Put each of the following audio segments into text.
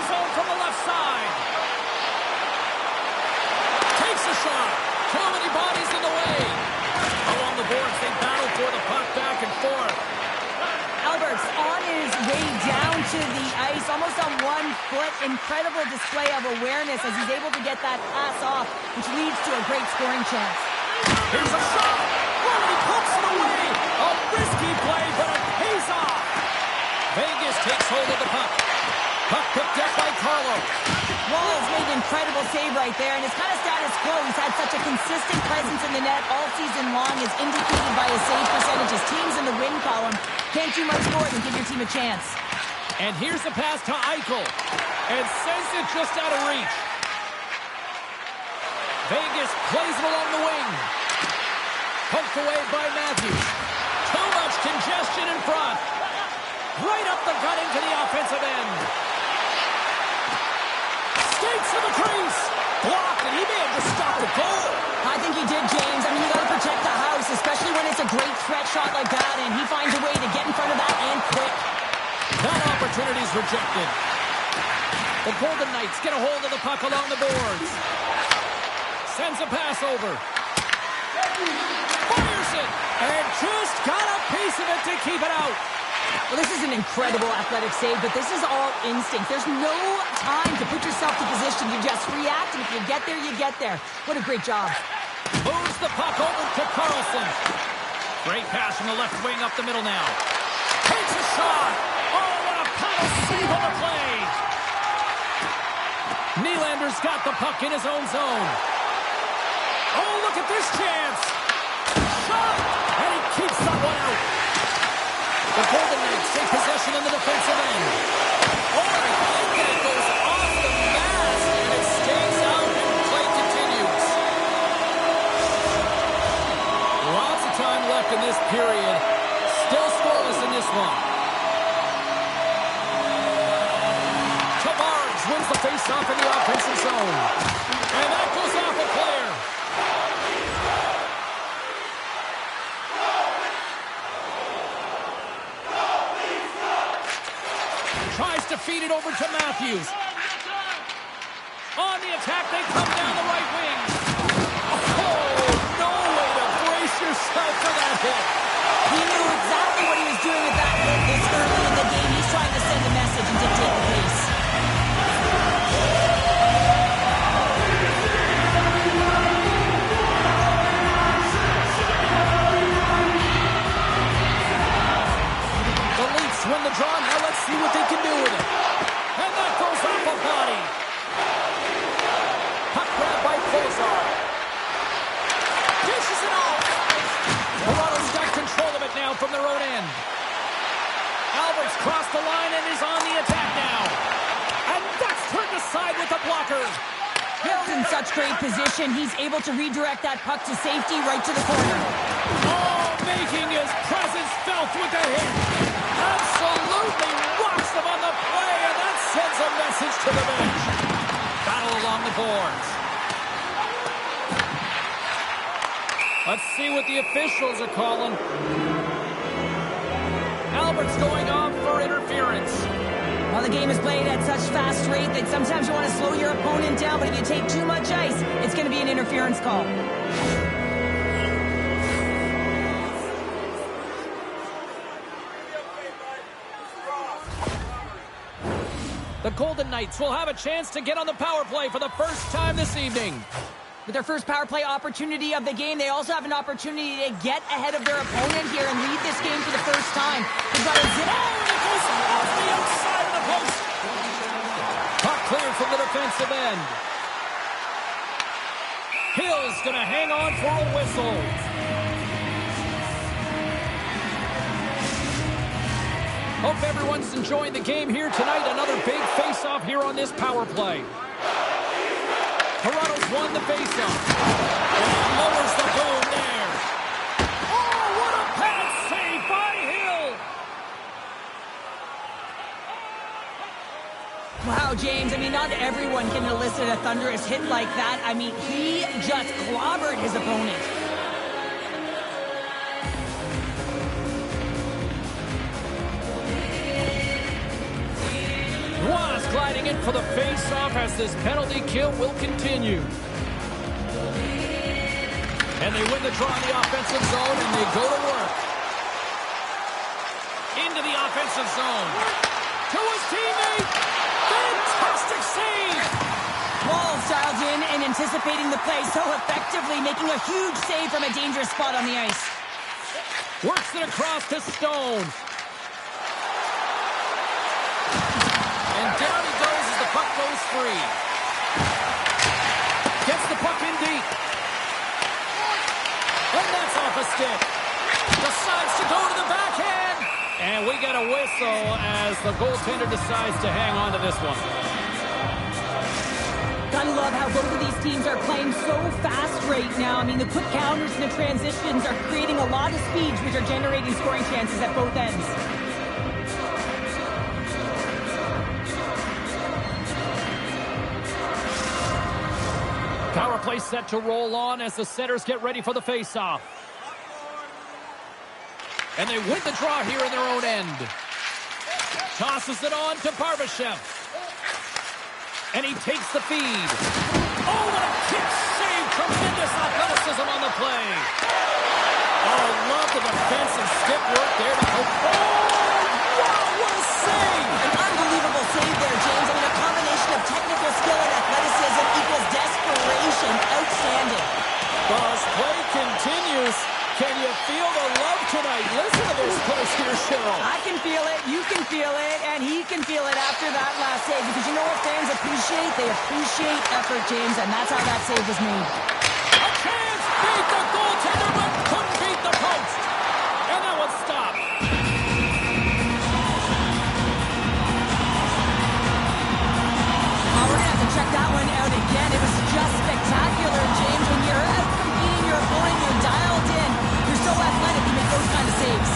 zone from the left side. Takes a shot. Too many bodies in the way. Along the boards, they battle for the puck back and forth. Albert's on his way down to the ice, almost on 1 foot. Incredible display of awareness as he's able to get that pass off, which leads to a great scoring chance. Here's a shot. Oh, he pokes it away. A risky play, but it pays off. Vegas takes hold of the puck. Puck picked up by Carlo. Wallace made an incredible save right there, and it's kind of status quo. He's had such a consistent presence in the net all season long, as indicated by his save percentages. Teams in the win column can't do much more than give your team a chance. And here's the pass to Eichel. And sends it just out of reach. Vegas plays it along the wing. Poked away by Matthews. Too much congestion in front. Right up the gut into the offensive end. Skates to the crease. Blocked, and he may have just stopped the goal. I think he did, James. I mean, you got to protect the house, especially when it's a great threat shot like that, and he finds a way to get in front of that and quick. That opportunity's rejected. The Golden Knights get a hold of the puck along the boards. Sends a pass over. Fires it, and just got a piece of it to keep it out. Well, this is an incredible athletic save, but this is all instinct. There's no time to put yourself to position. You just react, and if you get there, you get there. What a great job. Moves the puck over to Carlson. Great pass from the left wing up the middle now. Takes a shot. Oh, what a paddle save on the play. Nylander's got the puck in his own zone. Oh, look at this chance. Shot, and he keeps that one out. The Golden Knights take possession in the defensive end. Oh, I think that goes off the mask, and it stays out, and play continues. Lots of time left in this period. Still scoreless in this one. Tavares wins the face-off in the offensive zone. And that goes off a player. Tries to feed it over to Matthews. On the attack, they come down the right wing. Oh, no way to brace yourself for that hit. He knew exactly what he was doing with that hit this early in the game. He's trying to send a message and dictate the pace. The Leafs win the draw. Now let's see what they can do with it. And that goes off a body. Puck grab by Kozar. Dishes it off. Toronto's got control of it now from their own end. Albert's crossed the line and is on the attack now. And that's turned aside with a blocker. Hill's in such great position. He's able to redirect that puck to safety right to the corner. Oh, making his presence felt with the hit. Absolutely rocks them on the play, and that sends a message to the bench. Battle along the boards. Let's see what the officials are calling. Albert's going off for interference. Well, the game is played at such fast rate that sometimes you want to slow your opponent down, but if you take too much ice, it's going to be an interference call. The Golden Knights will have a chance to get on the power play for the first time this evening. With their first power play opportunity of the game, they also have an opportunity to get ahead of their opponent here and lead this game for the first time. They've got a zip. Oh, it goes off the outside of the post. Puck cleared from the defensive end. Hill's going to hang on for a whistle. Hope everyone's enjoying the game here tonight. Another big face-off here on this power play. Toronto's won the face-off. And lowers the boom there. Oh, what a pass save by Hill! Wow, James, I mean, not everyone can elicit a thunderous hit like that. I mean, he just clobbered his opponent. sliding in for the face-off as this penalty kill will continue. And they win the draw in the offensive zone, and they go to work. Into the offensive zone. To his teammate. Fantastic save. Walls dialed in and anticipating the play so effectively, making a huge save from a dangerous spot on the ice. Works it across to Stone. And down he goes as the puck goes free. Gets the puck in deep. And that's off a stick. Decides to go to the backhand. And we get a whistle as the goaltender decides to hang on to this one. Gotta love how both of these teams are playing so fast right now. I mean, the quick counters and the transitions are creating a lot of speeds, which are generating scoring chances at both ends. Power play set to roll on as the setters get ready for the faceoff. And they win the draw here in their own end. Tosses it on to Barbashev. And he takes the feed. Oh, what a kick save. Tremendous athleticism on the play. Oh, love the defensive stick work there to go. Oh, wow, what a save. An unbelievable save there, James. I mean, a combination of technical skill and athleticism equals desperation. Outstanding. As play continues, can you feel the love tonight? Listen to this post here, Cheryl. I can feel it, you can feel it, and he can feel it after that last save. Because you know what fans appreciate? They appreciate effort, James, and that's how that save was made. A chance! Beat the goaltender, but couldn't beat the post. And that one stopped. We're going to have to check that one out again. It was just spectacular, James. When you're out competing your opponent, you're dialed in. You're so athletic, you make those kind of saves.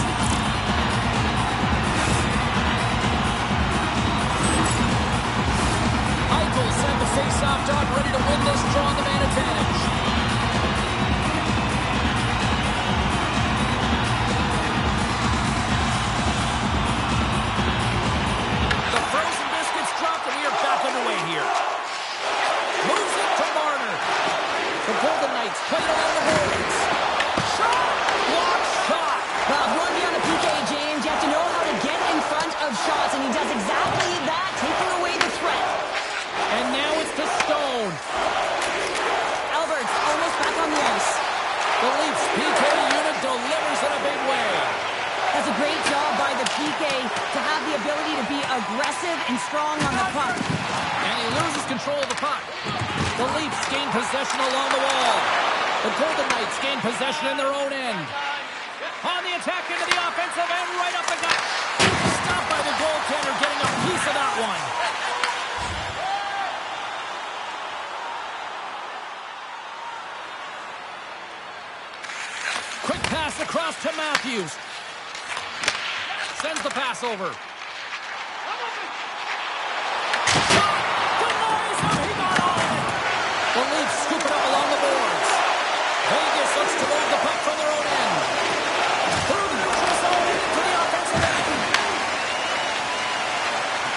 Eichel sent the face-off dog ready to win this draw on the man advantage. The frozen biscuits dropped and we are back underway here. Moves it to Marner. The Golden Knights play it around the boards. Shot! Block shot! Well, if you want to be on a PK, James, you have to know how to get in front of shots, and he does exactly that, taking away the threat. And now it's to Stone. Albert's almost back on the ice. The Leafs PK unit delivers in a big way. That's a great job by the PK to have the ability to be aggressive and strong on the puck. And he loses control of the puck. The Leafs gain possession along the wall. The Golden Knights gain possession in their own end. On the attack into the offensive end, right up the gut. Stopped by the goaltender, getting a piece of that one. Quick pass across to Matthews. Sends the pass over. The Leafs scoop it up along the boards. Vegas looks to move the puck from their own end. Through the neutral zone into the offensive end.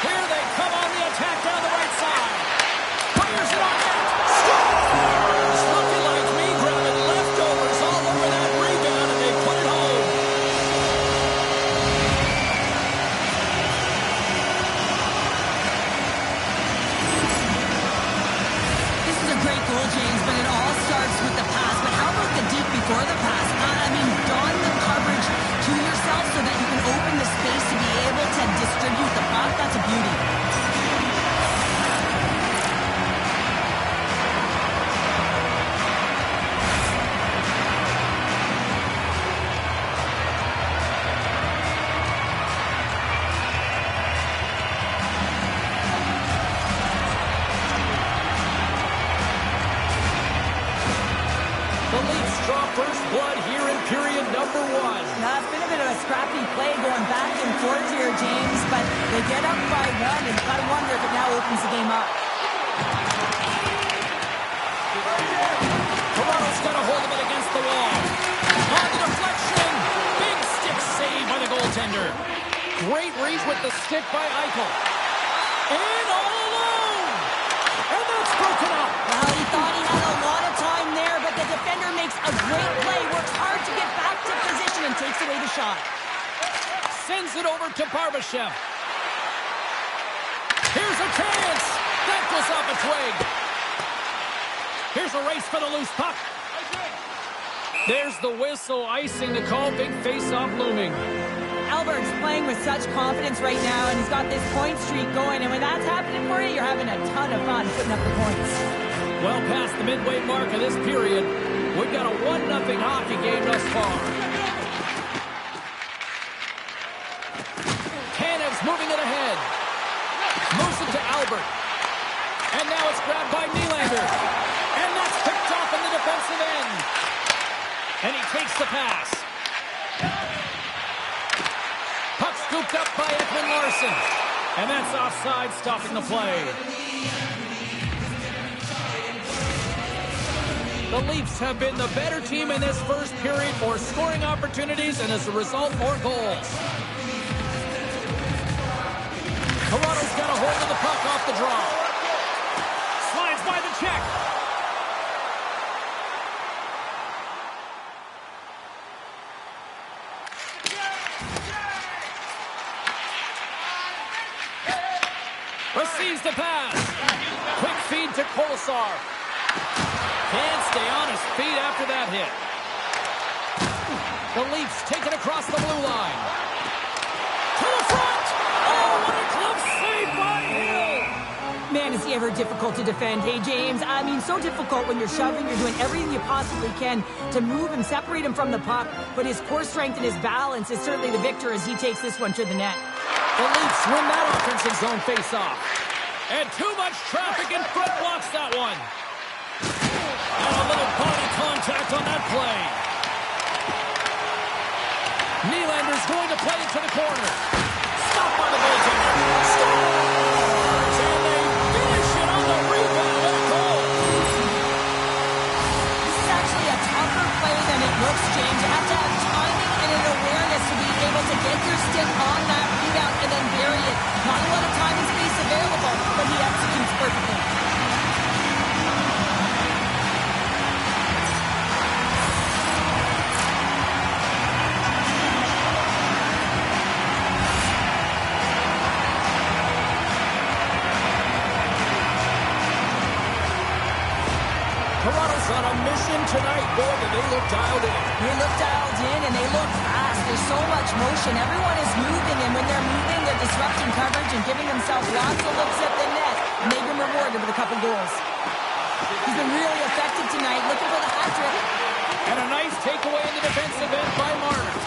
Here they come on the attack down the right side. Fires it on net. Scores! Looking like me grabbing leftovers all over that rebound, and they put it home. This is a great goal, James, but it all starts with the pass. But how about the deep before the pass? I mean, don the coverage to yourself so that you can open the space to be able to distribute the puck. That's a beauty. The Leafs draw first blood here in period number one. Now, it's been a bit of a scrappy play going back and forth here, James, but they get up by one, and you've got to wonder if it now opens the game up. Toronto's got a hold of it against the wall. On the deflection. Big stick save by the goaltender. Great reach with the stick by Eichel. And all shot. Sends it over to Barbashev. Here's a chance. That goes off a twig. Here's a race for the loose puck. There's the whistle, icing the call. Big face-off looming. Albert's playing with such confidence right now, and he's got this point streak going. And when that's happening for you, you're having a ton of fun putting up the points. Well past the midway mark of this period, we've got a 1-0 hockey game thus far. Tanev's moving it ahead. Moves it to Albert. And now it's grabbed by Nylander. And that's picked off in the defensive end. And he takes the pass. Puck scooped up by Ekman Larson. And that's offside, stopping the play. The Leafs have been the better team in this first period for scoring opportunities and as a result, more goals. Toronto's got a hold of the puck off the draw. Slides by the check. Receives the pass. Quick feed to Kolesar. Can't stay on his feet after that hit. The Leafs take it across the blue line. To the front! Oh, what a glove save by Hill! Man, is he ever difficult to defend. Hey, James, I mean, so difficult when you're shoving. You're doing everything you possibly can to move and separate him from the puck. But his core strength and his balance is certainly the victor as he takes this one to the net. The Leafs win that offensive zone face-off. And too much traffic in front blocks that one. And a little body contact on that play. Nylander's going to play it to the corner. Stopped by the goaltender. Scores! And they finish it on the rebound and a goal. This is actually a tougher play than it looks, James. You have to have timing and an awareness to be able to get your stick on that rebound and then bury it. Not a lot of time and space available, but he executes perfectly. Toronto's on a mission tonight, boy, but they look dialed in. They look dialed in and they look fast. There's so much motion. Everyone is moving, and when they're moving, they're disrupting coverage and giving themselves lots of looks at the net. And they've been rewarded with a couple goals. He's been really effective tonight, looking for the hat trick. And a nice takeaway in the defensive end by Marner.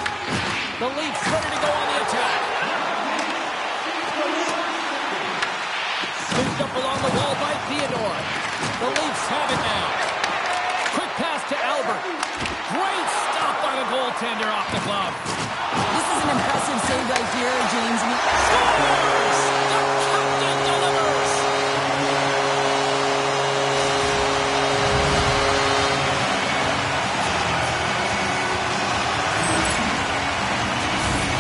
The Leafs ready to go on the attack. Scooped up along the wall by Theodore. The Leafs have it now. Quick pass to Albert. Great stop by the goaltender off the glove. This is an impressive save right here, James. Scores! The captain delivers!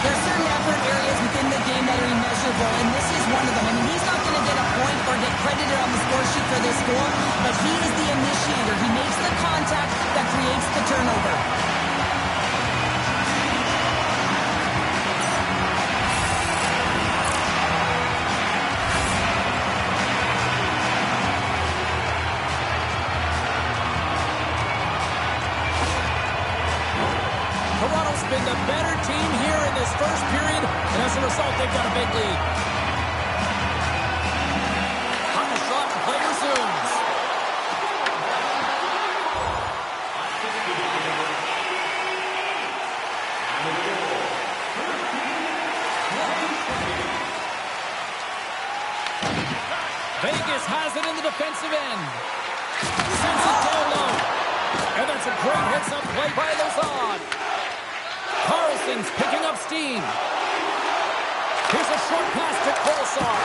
There are certain effort areas within the game that are immeasurable, and this is one of them. I mean, he's not going to get a point or get credited on the score sheet for this goal, but he is the initiator. He makes the contact that creates the turnover. Toronto's been the better team here in this first period, and as a result, they've got a big lead. On the shot, play resumes. Vegas has it in the defensive end. Sends it down low. And that's a great heads-up play by Lazard. Carlson's picking up steam. Here's a short pass to Kolesar.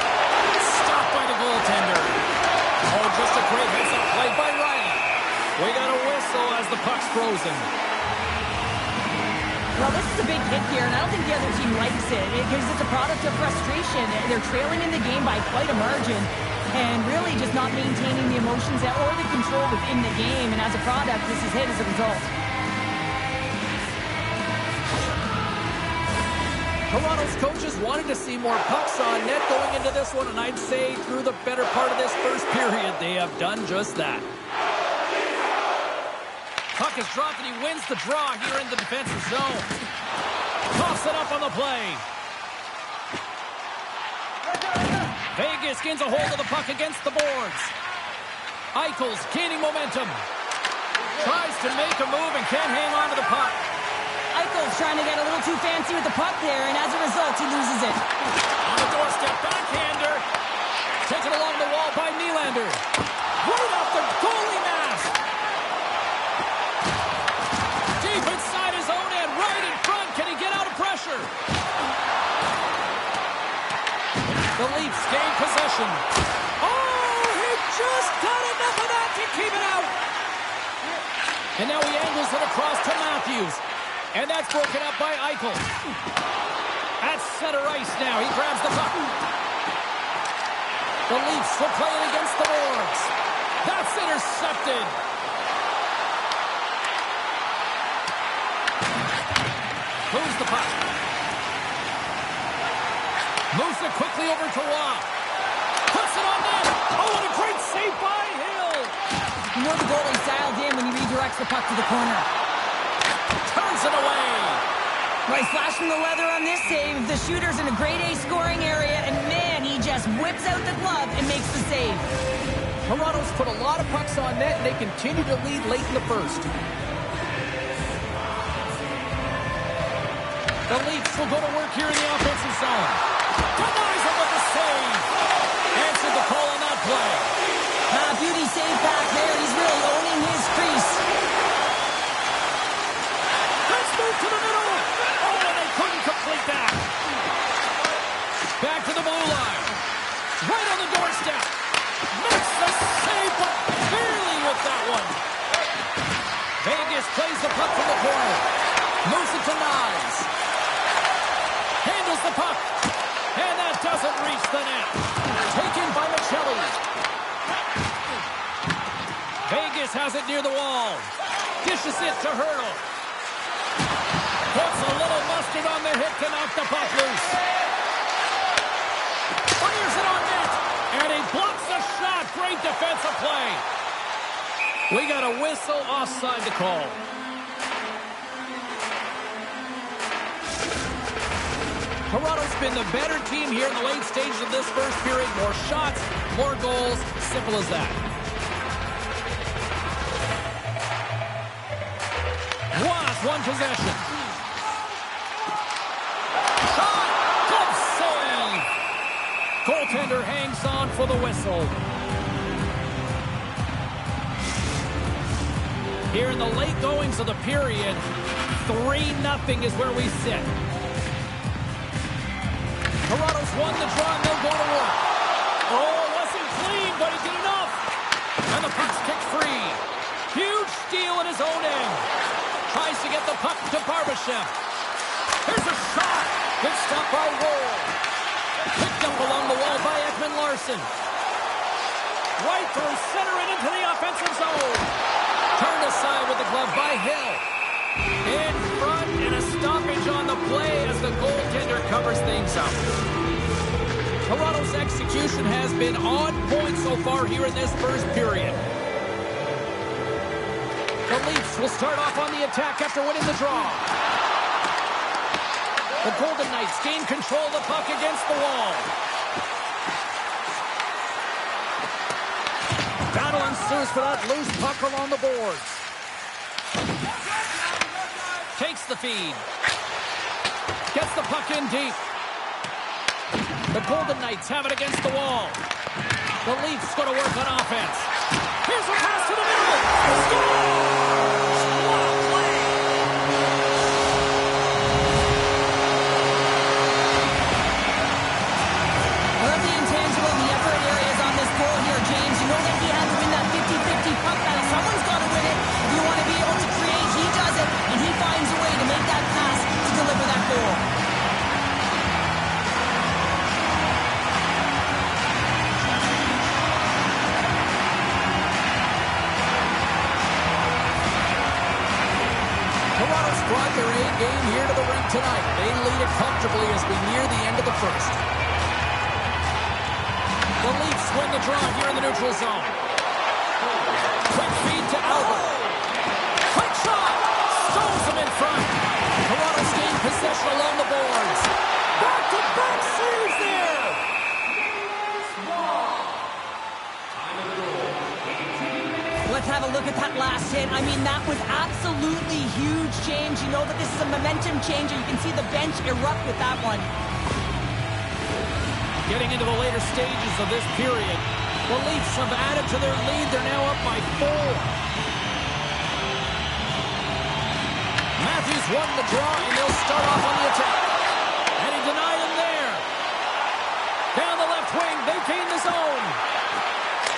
Stopped by the goaltender. Oh, just a great heads-up play by Ryan. We got a whistle as the puck's frozen. Well, this is a big hit here, and I don't think the other team likes it because it's a product of frustration. They're trailing in the game by quite a margin and really just not maintaining the emotions or the control within the game, and as a product, this is hit as a result. Toronto's coaches wanted to see more pucks on net going into this one, and I'd say through the better part of this first period, they have done just that. Puck is dropped, and he wins the draw here in the defensive zone. Toss it up on the play. Vegas gains a hold of the puck against the boards. Eichel's gaining momentum. Tries to make a move and can't hang on to the puck. Eichel's trying to get a little too fancy with the puck there, and as a result, he loses it. On the doorstep, backhander. Taken along the wall by Nylander. Right off the goalie mask. Deep inside his own end, right in front. Can he get out of pressure? The Leafs gain possession. Oh, he just got enough of that to keep it out. And now he angles it across to Matthews. And that's broken up by Eichel. At center ice now. He grabs the puck. The Leafs will play it against the boards. That's intercepted. Moves the puck. Moves it quickly over to Waugh. Puts it on net. Oh, what a great save by Hill. You know the goalie's dialed in when he redirects the puck to the corner. Turns it away. Well, he's flashing the leather on this save. The shooter's in a grade A scoring area, and man, he just whips out the glove and makes the save. Toronto's put a lot of pucks on net, and they continue to lead late in the first. The Leafs will go to work here in the offensive zone. Denies him with the save. Answered the call on that play. Beauty save back there. He's really owning his crease. Let's move to the middle. Oh, and they couldn't complete that. Back to the blue line. Right on the doorstep. Makes the save, but barely with that one. Vegas plays the puck from the corner. Moves it to Nyes. Handles the puck. And that doesn't reach the net. Taken by Michelli. Vegas has it near the wall. Dishes it to Hurdle. Puts a little mustard on the hit to knock the puck loose. Fires it on net. And he blocks the shot. Great defensive play. We got a whistle offside to call. Toronto's been the better team here in the late stages of this first period. More shots, more goals. Simple as that. One possession. Shot! Good save! Goaltender hangs on for the whistle. Here in the late goings of the period, 3-0 is where we sit. Toronto's won the draw and they'll go to work. Oh, it wasn't clean, but he did enough. And the puck's kicked free. Huge steal in his own end. Tries to get the puck to Barbashev. Here's a shot. Good stop by Woll. Picked up along the wall by Ekman-Larsson. Right through center and into the offensive zone. Turned aside with the glove by Hill. In front and a stoppage on the play as the goaltender covers things up. Toronto's execution has been on point so far here in this first period. The Leafs will start off on the attack after winning the draw. The Golden Knights gain control of the puck against the wall. Battle ensues for that loose puck along the boards. Takes the feed. Gets the puck in deep. The Golden Knights have it against the wall. The Leafs go to work on offense. Here's a pass to the middle. Scores! What a play! I love the intangible and the effort areas on this goal here, James. You know that he had to win that 50-50 puck battle. Someone's got to win it. If you want to be able to create, he does it, and he finds a way to make that pass to deliver that goal. their A game here to the rink tonight. They lead it comfortably as we near the end of the first. The Leafs win the draw here in the neutral zone. Quick feed to Albert. Quick shot! Stones him in front. Toronto's gained possession along the boards. Back-to-back saves there! Let's have a look at that last hit. I mean, that was absolutely huge change. You know that this is a momentum changer. You can see the bench erupt with that one. Getting into the later stages of this period, the Leafs have added to their lead. They're now up by 4. Matthews won the draw, and they'll start off on the attack. And he denied him there. Down the left wing, they gain the zone.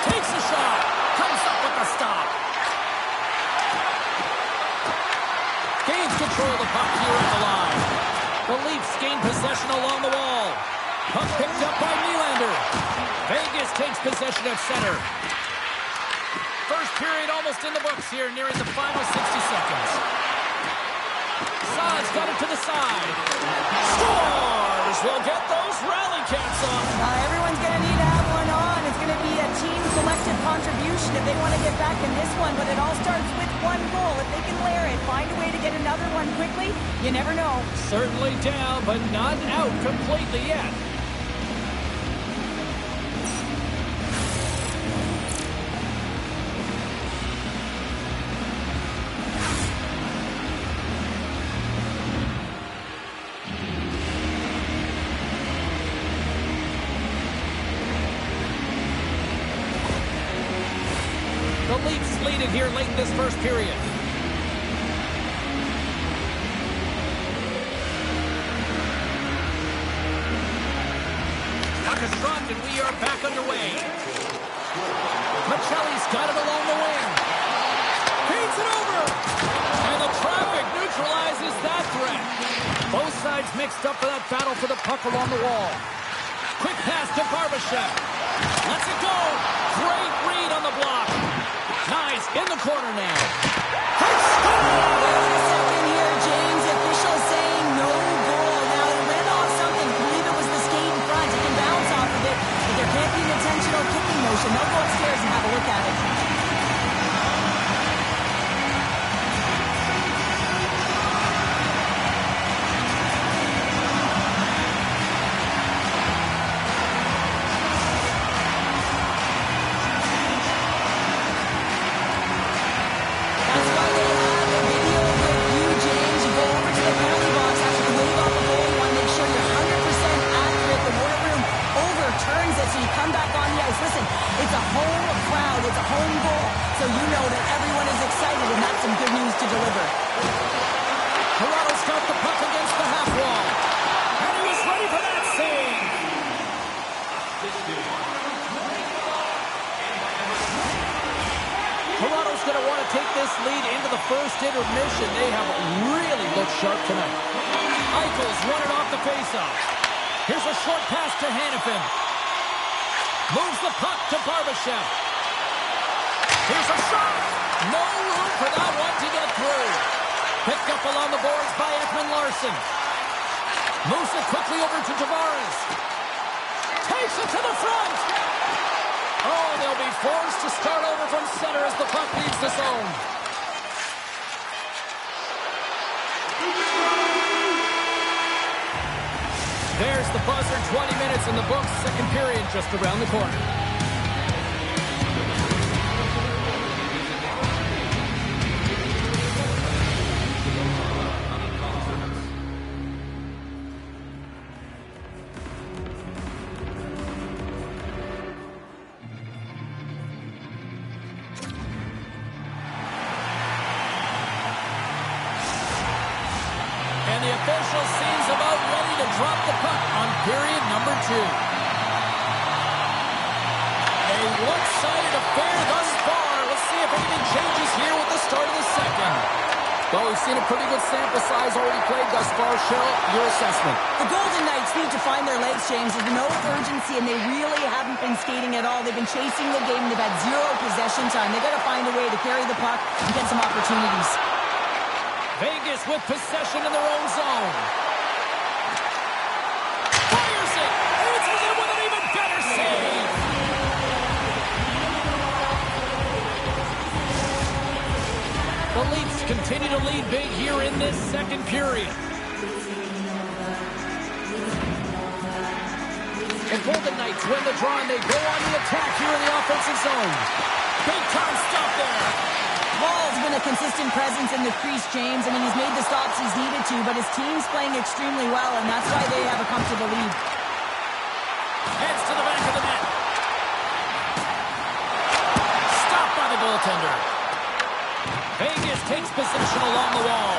Takes a shot. Comes up with the stop. Gains control of the puck here at the line. The Leafs gain possession along the wall. Puck picked up by Nylander. Vegas takes possession at center. First period almost in the books here, nearing the final 60 seconds. Saad's got it to the side. Scores! We'll get those rally caps on. Everyone's going to need to have one on. It's going to be a team collective contribution if they want to get back in this one, but it all starts with one goal. If they can layer it, find a way to get another one quickly, you never know. Certainly down, but not out completely yet. The Leafs lead it here late in this first period. Puck is dropped and we are back underway. Machelli's got it along the wing. Feeds it over. And the traffic neutralizes that threat. Both sides mixed up for that battle for the puck along the wall. Quick pass to Barbashev. Lets it go. Great read on the block. Nice, in the corner now. Wait a second here, James. The official's saying no goal. Now, it went off something. I believe it was the skate in front. It can bounce off of it, but there can't be an intentional kicking motion. They'll go upstairs and have a look at it. So you come back on the ice. Listen, it's a home crowd. It's a home goal. So you know that everyone is excited, and that's some good news to deliver. Toronto's got the puck against the half wall. And he was ready for that save. Toronto's going to want to take this lead into the first intermission. They have really looked sharp tonight. Eichel's won it off the faceoff. Here's a short pass to Hanifin. Moves the puck to Barbashev. Here's a shot. No room for that one to get through. Picked up along the boards by Ekman Larsson. Moves it quickly over to Tavares. Takes it to the front. Oh, they'll be forced to start over from center as the puck leaves the zone. There's the buzzer, 20 minutes in the books, second period just around the corner. And the official seems about ready to drop the puck on period number 2. A one-sided affair thus far. Let's see if anything changes here with the start of the second. Well, we've seen a pretty good sample size already played thus far. Cheryl, your assessment. The Golden Knights need to find their legs, James. There's no urgency, and they really haven't been skating at all. They've been chasing the game. They've had zero possession time. They've got to find a way to carry the puck and get some opportunities. Vegas with possession in their own zone. Fires it. Answers it with an even better save. The Leafs continue to lead big here in this second period. And Golden Knights win the draw, and they go on the attack here in the offensive zone. Big time stop there. Hall's been a consistent presence in the crease, James. I mean, he's made the stops he's needed to, but his team's playing extremely well, and that's why they have a comfortable lead. Heads to the back of the net. Stopped by the goaltender. Vegas takes possession along the wall.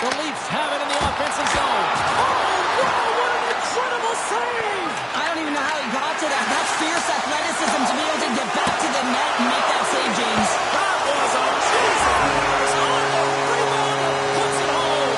The Leafs have it in the offensive zone. Oh, wow, what an incredible save! I don't even know how he got to that. That's fierce athleticism to be able to get back to the net and make that save, James. That was a Jesus! On the rebound, puts it home.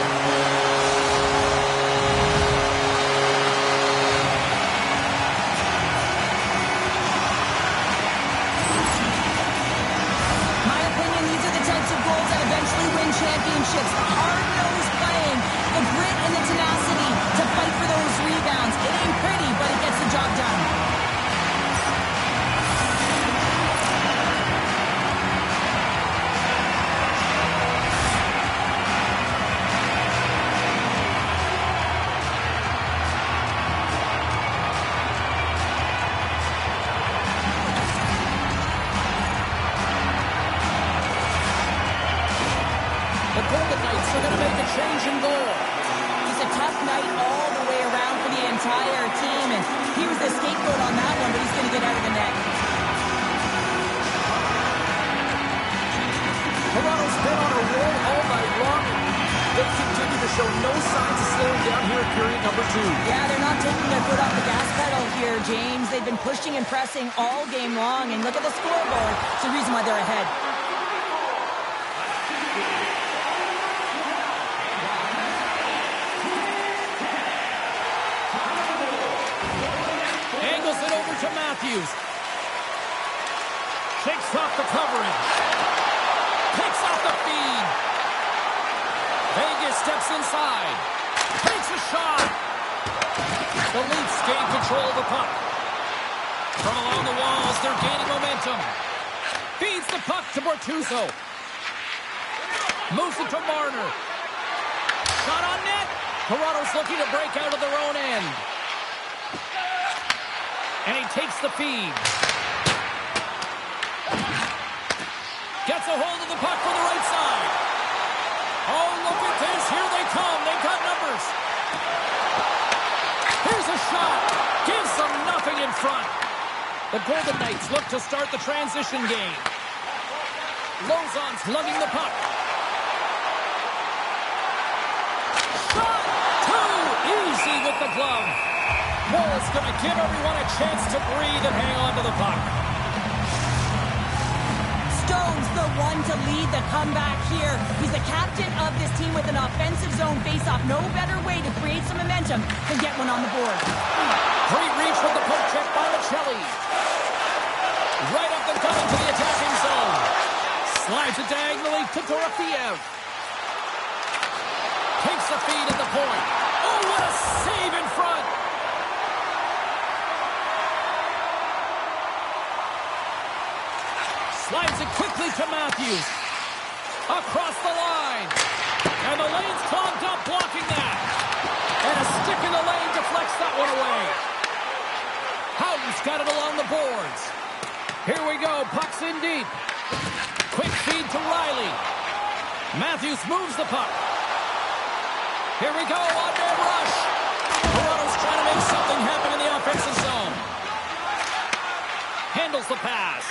My opinion, these are the types of goals that eventually win championships. The hard-nosed playing, the grit and the tenacity to fight for those rebounds. It ain't pretty, but it gets the job done. The Golden Knights are going to make a change in goal. Just a tough night all the way around for the entire team, and he was the scapegoat on that one, but he's going to get out of the net. Toronto's been on a roll all night long. They continue to show no signs of slowing down here in period number 2. Yeah, they're not taking their foot off the gas pedal here, James. They've been pushing and pressing all game long, and look at the scoreboard. It's the reason why they're ahead. Angles it over to Matthews. Shakes off the coverage. Picks off the feed. Vegas steps inside. Takes a shot. The Leafs gain control of the puck. From along the walls, they're gaining momentum. Feeds the puck to Bortuzzo. Moves it to Marner. Shot on net. Toronto's looking to break out of their own end. And he takes the feed. Gets a hold of the puck from the right side. Oh, look at this. Here they come. They've got numbers. Here's a shot. Gives them nothing in front. The Golden Knights look to start the transition game. Lozon's lugging the puck. Shot! Too easy with the glove. Bull's going to give everyone a chance to breathe and hang on to the puck. Stone's the one to lead the comeback here. He's the captain of this team with an offensive zone faceoff. No better way to create some momentum than get one on the board. Great reach with the poke check by Michelli. Right up the gut into the attacking zone. Slides it diagonally to Dorofiev. Takes the feed at the point. Oh, what a save in front. Slides it quickly to Matthews. Across the line. And the lane's clogged up, blocking that. And a stick in the lane deflects that one away. Houghton's got it along the boards. Here we go. Puck's in deep. Quick feed to Riley. Matthews moves the puck. Here we go. On-man rush. Toronto's trying to make something happen in the offensive zone. Handles the pass.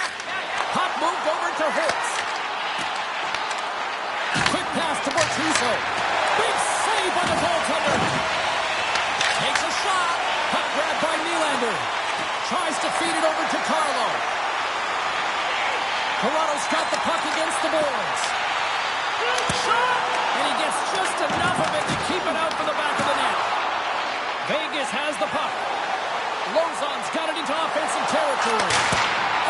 Puck moved over to Holtz. Quick pass to Bortuzzo. Big save by the goaltender. Takes a shot. Puck grabbed by Nylander. Tries to feed it over to Carlo. Toronto's got the puck against the boards. Shot! And he gets just enough of it to keep it out for the back of the net. Vegas has the puck. Lozon's got it into offensive territory.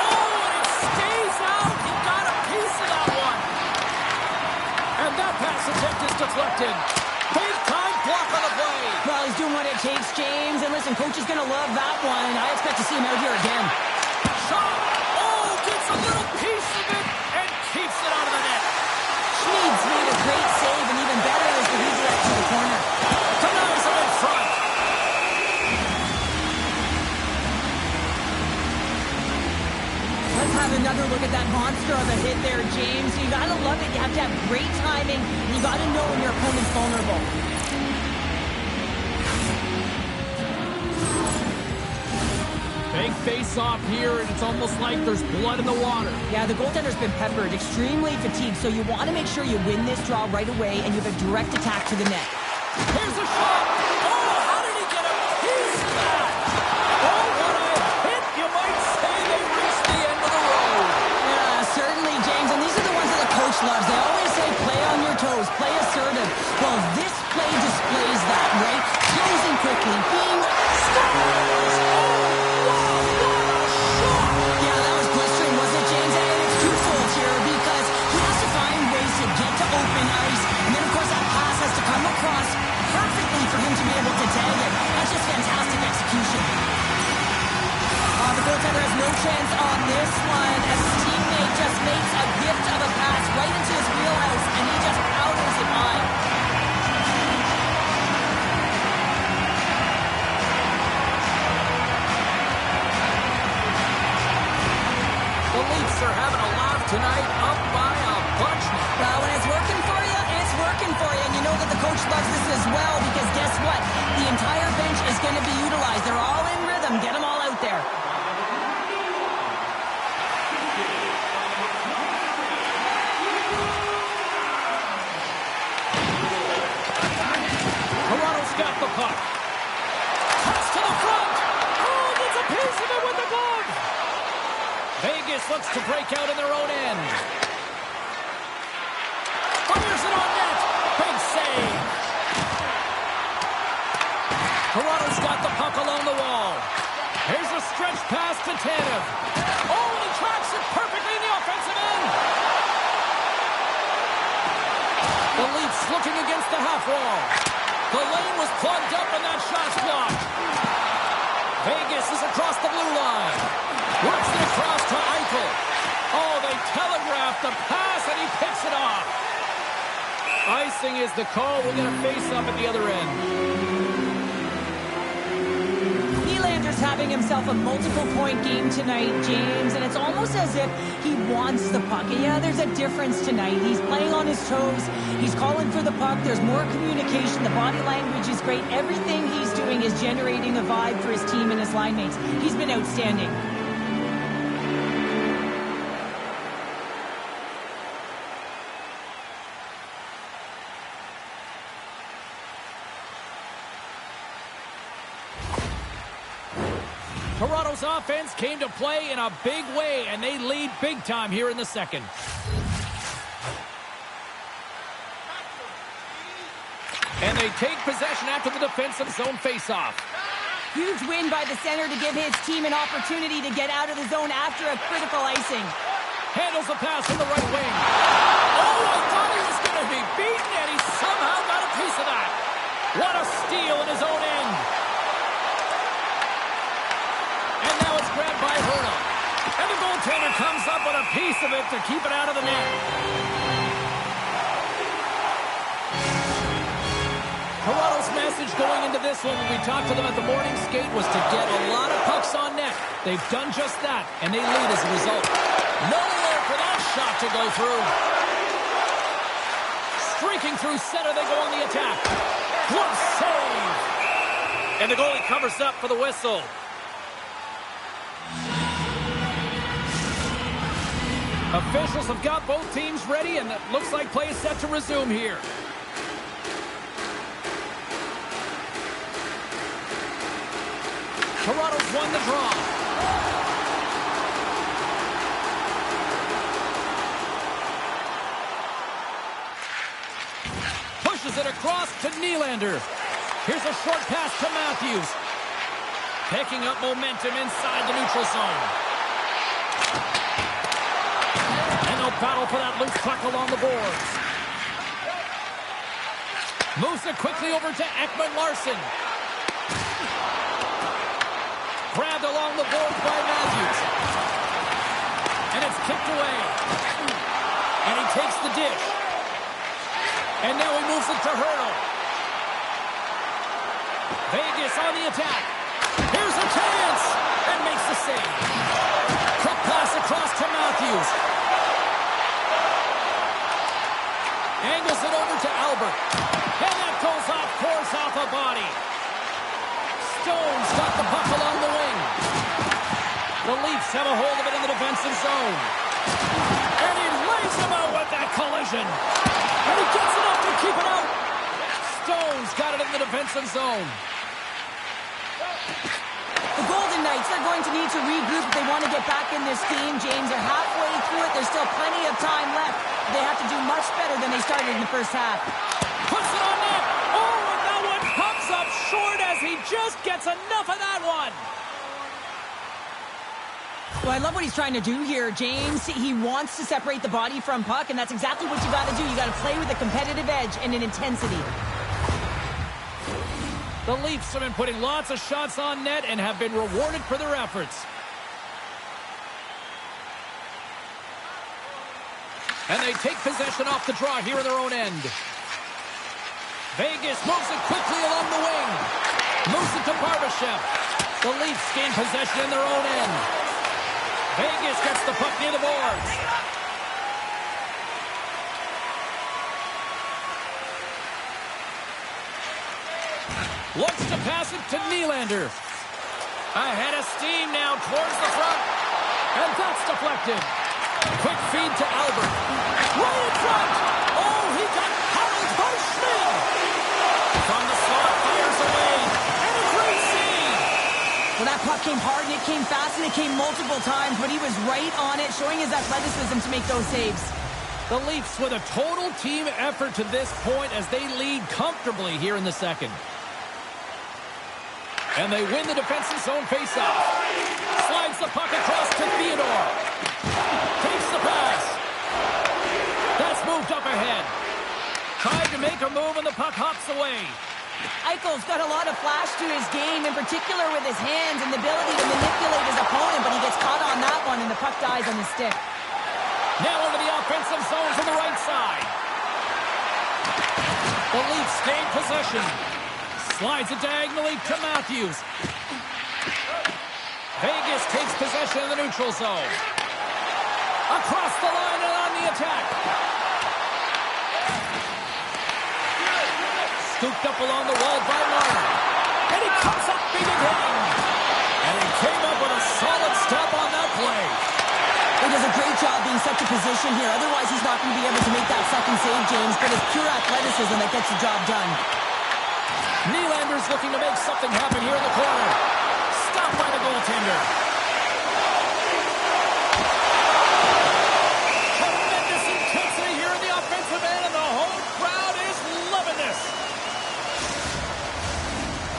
Oh, and it stays out. He got a piece of that one. And that pass attempt is deflected. Big time block on the play. Well, he's doing what it takes, James. And listen, coach is going to love that one. I expect to see him out here again. Shot. Oh, gets a little piece of it and keeps it out of the net. Schmid's made a great save, and even better is the redirect to the corner. Denies him in front. Let's have another look at that monster of a hit there, James. You got to love it. You have to have great timing, and you got to know when your opponent's vulnerable. Big face-off here, and it's almost like there's blood in the water. Yeah, the goaltender's been peppered, extremely fatigued, so you want to make sure you win this draw right away, and you have a direct attack to the net. Here's a shot. Oh, how did he get a piece of that? Oh, what a hit. You might say they reached the end of the road. Yeah, certainly, James, and these are the ones that the coach loves. They always say play on your toes, play assertive. Well, this play displays that, right? Closing quickly, being stars. Perfectly for him to be able to tag it. That's just fantastic execution. The goaltender has no chance on this one as his teammate just makes a gift of a pass right into his wheelhouse, and he just powders it by. The Leafs are having a laugh tonight, up by a bunch. Well, when it's working for you, it's working for you. And you know that the coach loves this as well because guess what? The entire bench is going to be utilized. They're all in rhythm. Get them all out there. Toronto's got the puck. Cuts to the front. Oh, gets a piece of it with the glove. Vegas looks to break out in their own end. Fires it on net. Big save. Toronto's got the puck along the wall. Here's a stretch pass to Tanev. Oh, and he tracks it perfectly in the offensive end. The Leafs looking against the half wall. The lane was plugged up and that shot's blocked. Vegas is across the blue line. Works it across to Eichel. Oh, they telegraphed the pass and he picks it off. Icing is the call. We'll get a face-up at the other end. Nylander's having himself a multiple-point game tonight, James, and it's almost as if he wants the puck. And yeah, there's a difference tonight. He's playing on his toes. He's calling for the puck. There's more communication. The body language is great. Everything he's doing is generating a vibe for his team and his line mates. He's been outstanding. Toronto's offense came to play in a big way, and they lead big time here in the second. And they take possession after the defensive zone faceoff. Huge win by the center to give his team an opportunity to get out of the zone after a critical icing. Handles the pass from the right wing. Oh, I thought he was going to be beaten, and he somehow got a piece of that. What a steal in his own end. And now it's grabbed by Hurdle. And the goaltender comes up with a piece of it to keep it out of the net. Toronto's message going into this one when we talked to them at the morning skate was to get a lot of pucks on net. They've done just that, and they lead as a result. Nowhere for that shot to go through. Streaking through center, they go on the attack. Glove save. And the goalie covers up for the whistle. Officials have got both teams ready, and it looks like play is set to resume here. Toronto's won the draw. Pushes it across to Nylander. Here's a short pass to Matthews. Picking up momentum inside the neutral zone. And they'll battle for that loose puck along the boards. Moves it quickly over to Ekman Larson. Grabbed along the boards by Matthews. And it's kicked away. And he takes the dish. And now he moves it to Hurdle. Vegas on the attack. Here's a chance. And makes the save. Quick pass across to Matthews. Angles it over to Albert. And that goes off course off a body. Stone's got the puck along the wing. The Leafs have a hold of it in the defensive zone. And he lays him out with that collision. And he gets enough to keep it out. Stone's got it in the defensive zone. The Golden Knights are going to need to regroup if they want to get back in this game, James. They're halfway through it. There's still plenty of time left. They have to do much better than they started in the first half. Puts it on net. Oh, and that one comes up short as he just gets enough of that one. Well, I love what he's trying to do here, James. He wants to separate the body from puck, and that's exactly what you got to do. You got to play with a competitive edge and an intensity. The Leafs have been putting lots of shots on net and have been rewarded for their efforts. And they take possession off the draw here in their own end. Vegas moves it quickly along the wing. Moves it to Barbashev. The Leafs gain possession in their own end. Vegas gets the puck near the boards. Looks to pass it to Nylander. Ahead of steam now towards the front. And that's deflected. Quick feed to Albert. Right in front. Oh, he got hurled by Schmidt. From the slot, fires away. And a great save. Well, that puck came hard, and it came fast, and it came multiple times, but he was right on it, showing his athleticism to make those saves. The Leafs with a total team effort to this point as they lead comfortably here in the second. And they win the defensive zone faceoff. Slides the puck across to Theodore. Takes the pass. That's moved up ahead. Tried to make a move and the puck hops away. Eichel's got a lot of flash to his game, in particular with his hands and the ability to manipulate his opponent, but he gets caught on that one and the puck dies on his stick. Now into the offensive zone from the right side. The Leafs gain possession. Slides it diagonally to Matthews. Vegas takes possession of the neutral zone. Across the line and on the attack. Scooped up along the wall by Marner. And he comes up big again. And he came up with a solid stop on that play. He does a great job being such a position here. Otherwise, he's not going to be able to make that second save, James. But it's pure athleticism that gets the job done. Nylander's looking to make something happen here in the corner. Stopped by the goaltender. Tremendous intensity here in the offensive end, and the whole crowd is loving this.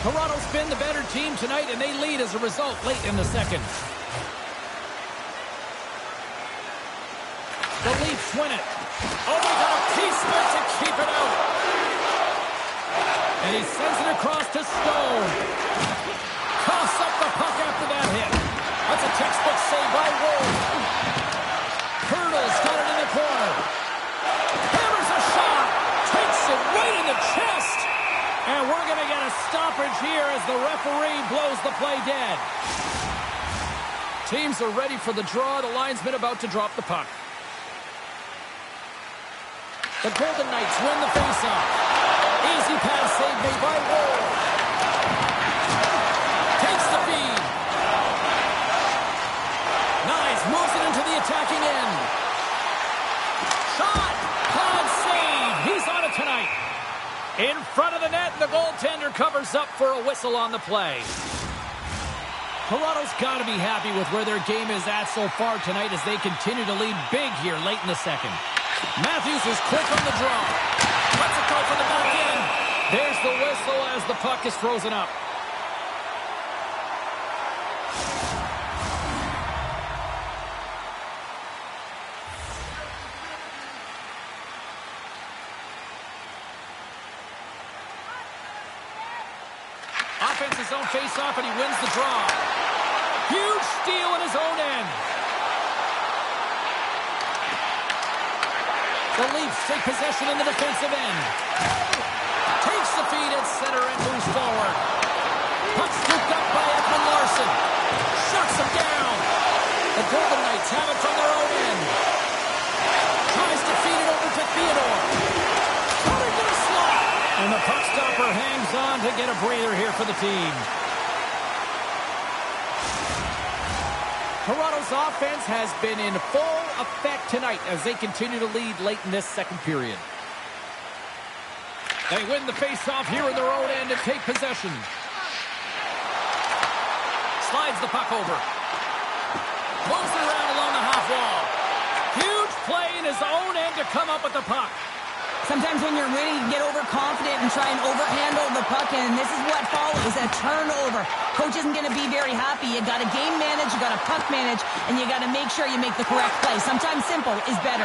Toronto's been the better team tonight, and they lead as a result late in the second. The Leafs win it. Oh, they got a piece of it to keep it out. And he sends it across to Stone. Coughs up the puck after that hit. That's a textbook save by Wolf. Hurdle's got it in the corner. Hammers a shot. Takes it right in the chest. And we're going to get a stoppage here as the referee blows the play dead. Teams are ready for the draw. The linesman about to drop the puck. The Golden Knights win the faceoff. Easy pass save made by Ward. Takes the feed. Nice. Moves it into the attacking end. Shot. Pod save. He's on it tonight. In front of the net, the goaltender covers up for a whistle on the play. Toronto's got to be happy with where their game is at so far tonight as they continue to lead big here late in the second. Matthews is quick on the draw. Lets it go for the back end. There's the whistle as the puck is frozen up. offense's own face-off, and he wins the draw. Huge steal in his own end. The Leafs take possession in the defensive end. Takes the feed at center and moves forward. Puck scooped up by Edmund Larson. Shuts him down. The Golden Knights have it from their own end. Tries to feed it over to Theodore. Coming to the slot. And the puck stopper hangs on to get a breather here for the team. Toronto's offense has been in full effect tonight as they continue to lead late in this second period. They win the face-off here in their own end and take possession. Slides the puck over. Moves it around along the half wall. Huge play in his own end to come up with the puck. Sometimes when you're winning, you get overconfident and try and overhandle the puck, and this is what follows, a turnover. Coach isn't going to be very happy. You got to game manage, you got to puck manage, and you got to make sure you make the correct play. Sometimes simple is better.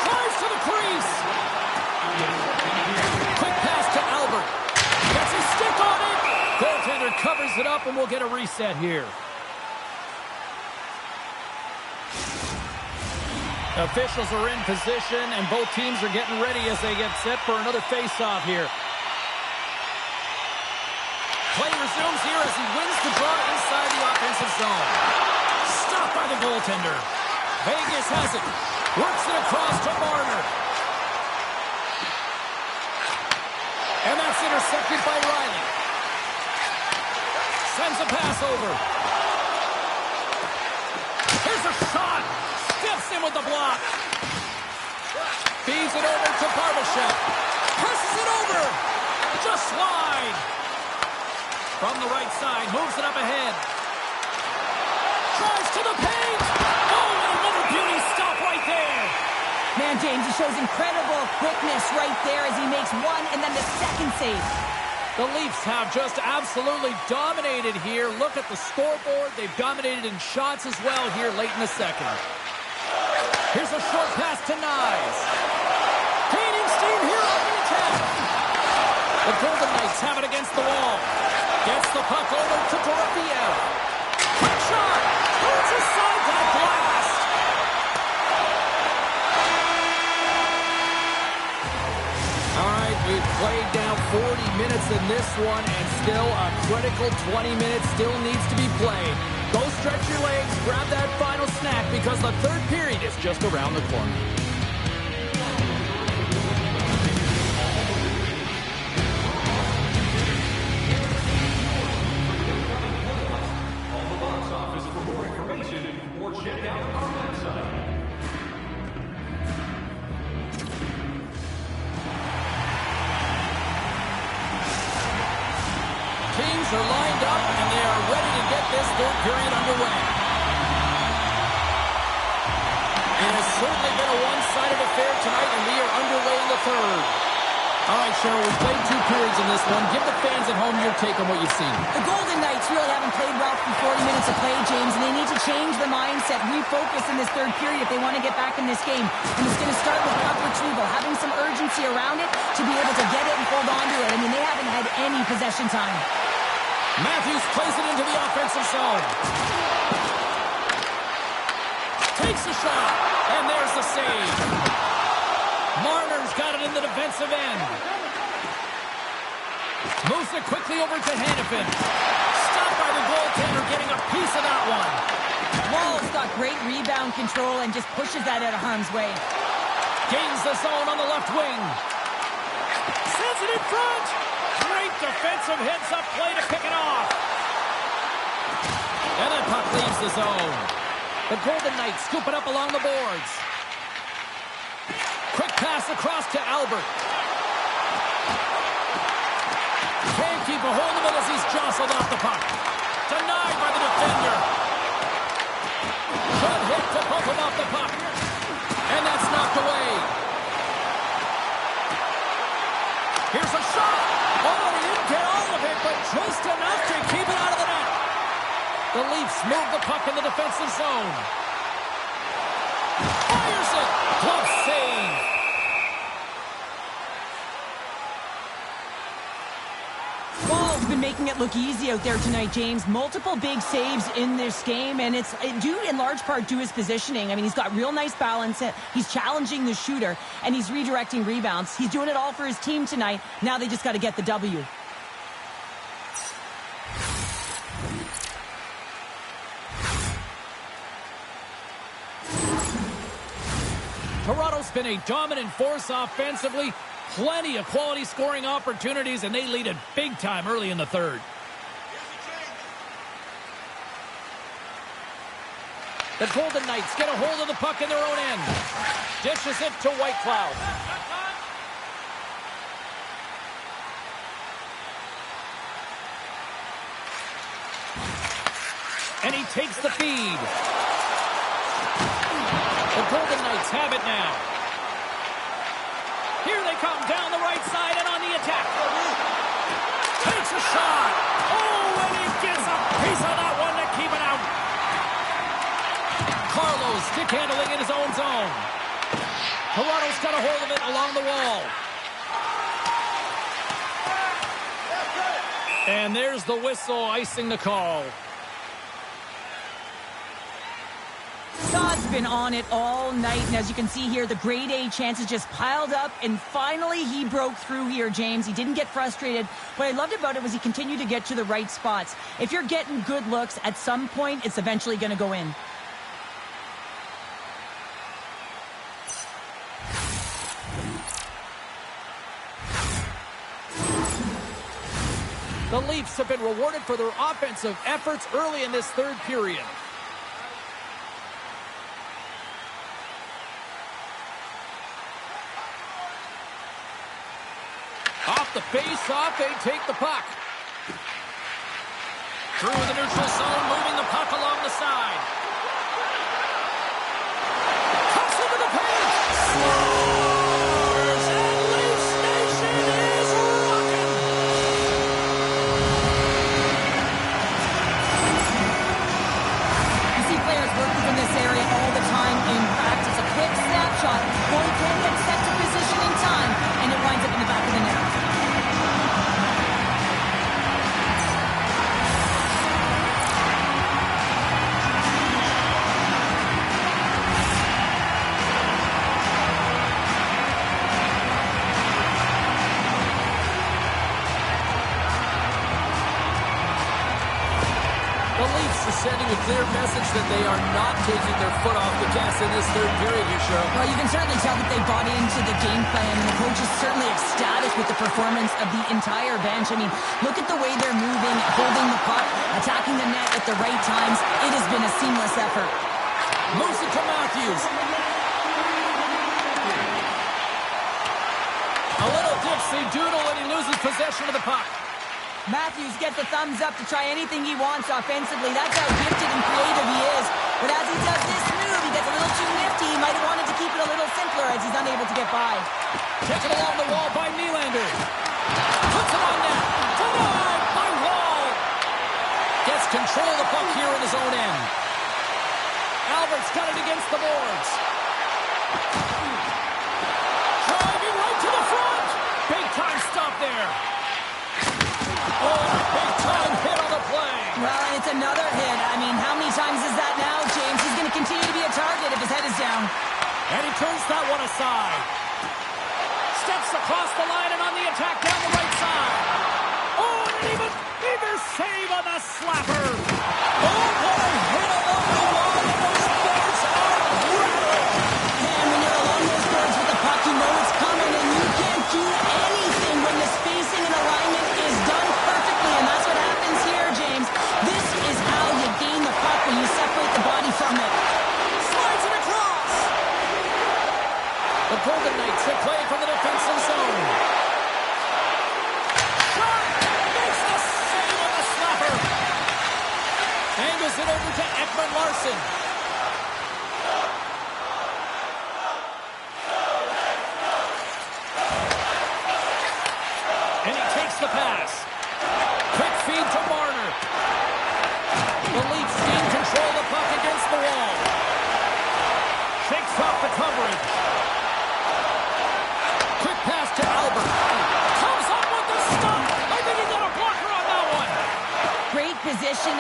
Drives to the crease. Quick pass to Albert. Gets his stick on it. Goaltender covers it up, and we'll get a reset here. Officials are in position, and both teams are getting ready as they get set for another face-off here. Play resumes here as he wins the draw inside the offensive zone. Stopped by the goaltender. Vegas has it. Works it across to Marner. And that's intercepted by Riley. Sends a pass over. Here's a shot. Steps in with the block. Feeds it over to Barbashev. Presses it over. Just wide. From the right side, moves it up ahead. Drives to the paint. Oh, and another beauty stop right there. Man, James, he shows incredible quickness right there as he makes one and then the second save. The Leafs have just absolutely dominated here. Look at the scoreboard. They've dominated in shots as well here late in the second. Here's a short pass to Nyes. Gaining steam here on the attack. The Golden Knights have it against the wall. Gets the puck over to Dorofiev. Quick shot. Turns aside that blast. All right, we've played down 40 minutes in this one, and still a critical 20 minutes still needs to be played. Go stretch your legs, grab that final snack, because the third period is just around the corner. On the box office for more information or check out our website. Teams are lined up, and they are ready to get this third period underway. It has certainly been a one-sided affair tonight, and we are underway in the third. All right, Cheryl, we've played 2 periods in this one. Give the fans at home your take on what you've seen. The Golden Knights really haven't played well for 40 minutes of play, James, and they need to change the mindset, refocus in this third period if they want to get back in this game. And it's going to start with puck retrieval, having some urgency around it to be able to get it and hold on to it. I mean, they haven't had any possession time. Matthews plays it into the offensive zone. Takes a shot, and there's the save. Marner's got it in the defensive end. Moves it quickly over to Hannafin. Stopped by the goaltender, getting a piece of that one. Wall's got great rebound control and just pushes that out of harm's way. Gains the zone on the left wing. Sends it in front. Great defensive heads-up play to pick it off. And that puck leaves the zone. The Golden Knights scoop it up along the boards. Quick pass across to Albert. Can't keep a hold of it as he's jostled off the puck. Denied by the defender. Good hit to poke him off the puck. And that's knocked away. Here's a shot. Oh, he didn't get all of it, but just enough to keep it out of the net. The Leafs move the puck in the defensive zone. Fires it. Glove save. Wall making it look easy out there tonight, James. Multiple big saves in this game, and it's due in large part to his positioning. I mean, he's got real nice balance. He's challenging the shooter, and he's redirecting rebounds. He's doing it all for his team tonight. Now they just got to get the W. Toronto's been a dominant force offensively. Plenty of quality scoring opportunities, and they lead it big time early in the third. The Golden Knights get a hold of the puck in their own end. Dishes it to Whitecloud. And he takes the feed. The Golden Knights have it now. Here they come down the right side and on the attack. Takes a shot. Oh, and he gets a piece of that one to keep it out. Carlos stick handling in his own zone. Toronto's got a hold of it along the wall. And there's the whistle icing the call. Saad's been on it all night, and as you can see here, the grade A chances just piled up, and finally he broke through here, James. He didn't get frustrated. What I loved about it was he continued to get to the right spots. If you're getting good looks, at some point, it's eventually going to go in. The Leafs have been rewarded for their offensive efforts early in this third period. Off the face-off, they take the puck. Through the neutral zone, moving the puck along the side. Cuts into the paint. Scores! And Leafs Nation is rocking. You see players working in this area all the time in practice. A quick snapshot. Boy can get set to position in time, and it winds up in the back of the net. The Leafs are sending a clear message that they are not taking their foot off the gas in this third period here, Cheryl. Well, you can certainly tell that they bought into the game plan, and the coach is certainly ecstatic with the performance of the entire bench. I mean, look at the way they're moving, holding the puck, attacking the net at the right times. It has been a seamless effort. Moves it to Matthews. A little dipsy doodle and he loses possession of the puck. Matthews gets the thumbs up to try anything he wants offensively. That's how gifted and creative he is. But as he does this move, he gets a little too nifty. He might have wanted to keep it a little simpler as he's unable to get by. Taken along the wall by Nylander. Puts it on net. Denied by Wall. Gets control of the puck here in his own end. Albert's got it against the boards. Driving right to the front. Big time stop there. Oh, big time hit on the play. Well, and it's another hit. I mean, how many times is that now, James? He's going to continue to be a target if his head is down. And he turns that one aside. Steps across the line and on the attack down the right side. Oh, and even save on the slapper. Oh, what a hit along the wall. And those boards are brutal. And when you're along those boards with the puck, you know it's coming, and you can't do anything when the spacing and alignment is done perfectly, and that's what happens here, James. This is how you gain the puck when you separate the body from it. Slides it across. The Golden Knights have played from the defensive zone.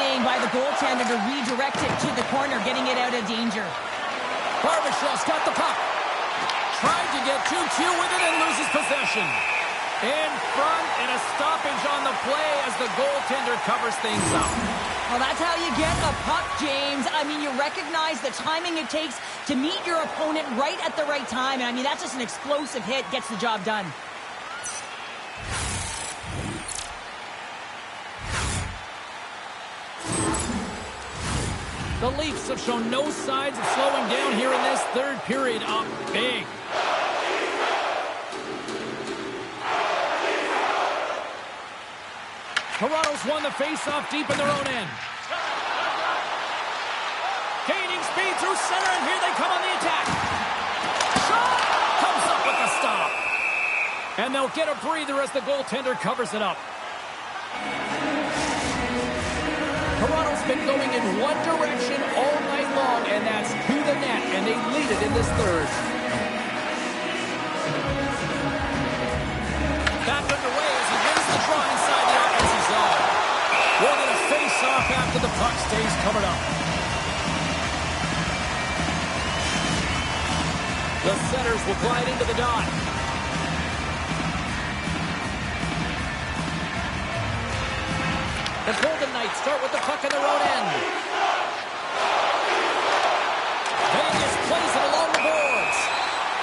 planning by the goaltender to redirect it to the corner, getting it out of danger. Barbashev's got the puck. Tried to get too cute with it and loses possession. In front and a stoppage on the play as the goaltender covers things up. Well, that's how you get a puck, James. I mean, you recognize the timing it takes to meet your opponent right at the right time. And I mean, that's just an explosive hit, gets the job done. The Leafs have shown no signs of slowing down here in this third period. Up big. Toronto's won the face-off deep in their own end. Gaining speed through center, and here they come on the attack. Shot! Comes up with the stop. And they'll get a breather as the goaltender covers it up. Toronto's been going in one direction all night long, and that's to the net, and they lead it in this third. Back underway as he wins the draw inside the offensive zone. We're going to face off after the puck stays covered up. The Senators will glide into the dot. The Golden Knights start with the puck in their own end. Vegas plays it along the boards.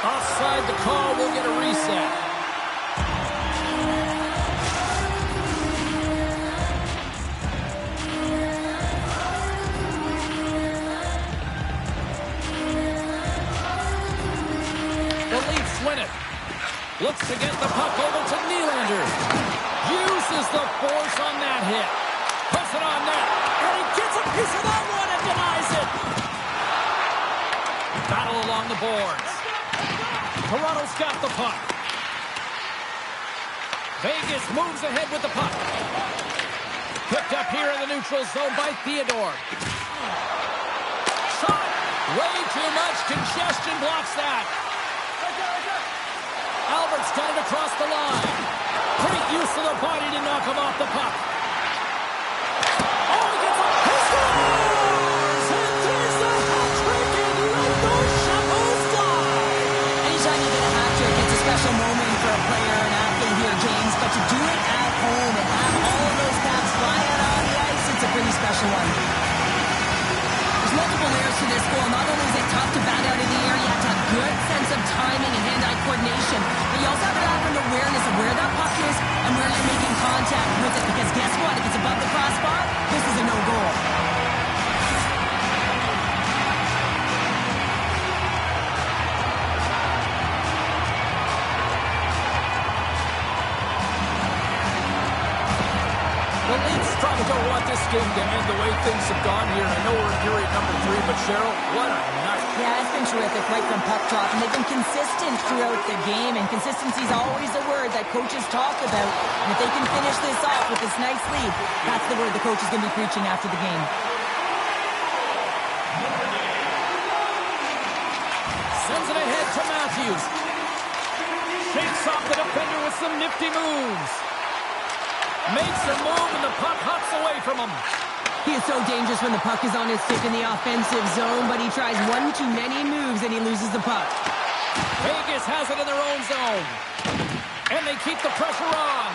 Offside the call, will get a reset. Win it. Looks to get the puck over to Nylander. Uses the force on that hit. Puts it on net. And he gets a piece of that one and denies it. Battle along the boards. Toronto's got the puck. Vegas moves ahead with the puck. Picked up here in the neutral zone by Theodore. Shot. Way too much congestion blocks that. Albert's got it across the line. Great use of the body to knock him off the puck. Oh, he gets up. He scores! And there's the hat trick, and let those shackles fly. Anytime you get a hat trick, it's a special moment for a player and athlete here, James. But to do it at home and have all of those caps fly out on the ice, it's a pretty special one. There's multiple layers to this goal. Not only is it tough to bat out of the air, you have to have good sense of timing and hand-eye coordination. But you also have to have an awareness of where that puck is and where you're making contact with it. Because guess what? If it's above the crossbar, this is a no-goal. The Leafs probably don't want this game to end the way things have gone here. I know we're in period number 3, but Cheryl, what a night. Yeah, it's been terrific right from puck drop, and they've been consistent throughout the game, and consistency is always a word that coaches talk about. And if they can finish this off with this nice lead, that's the word the coach is going to be preaching after the game. Sends it ahead to Matthews. Shakes off the defender with some nifty moves. Makes a move, and the puck hops away from him. He is so dangerous when the puck is on his stick in the offensive zone, but he tries one too many moves, and he loses the puck. Vegas has it in their own zone. And they keep the pressure on.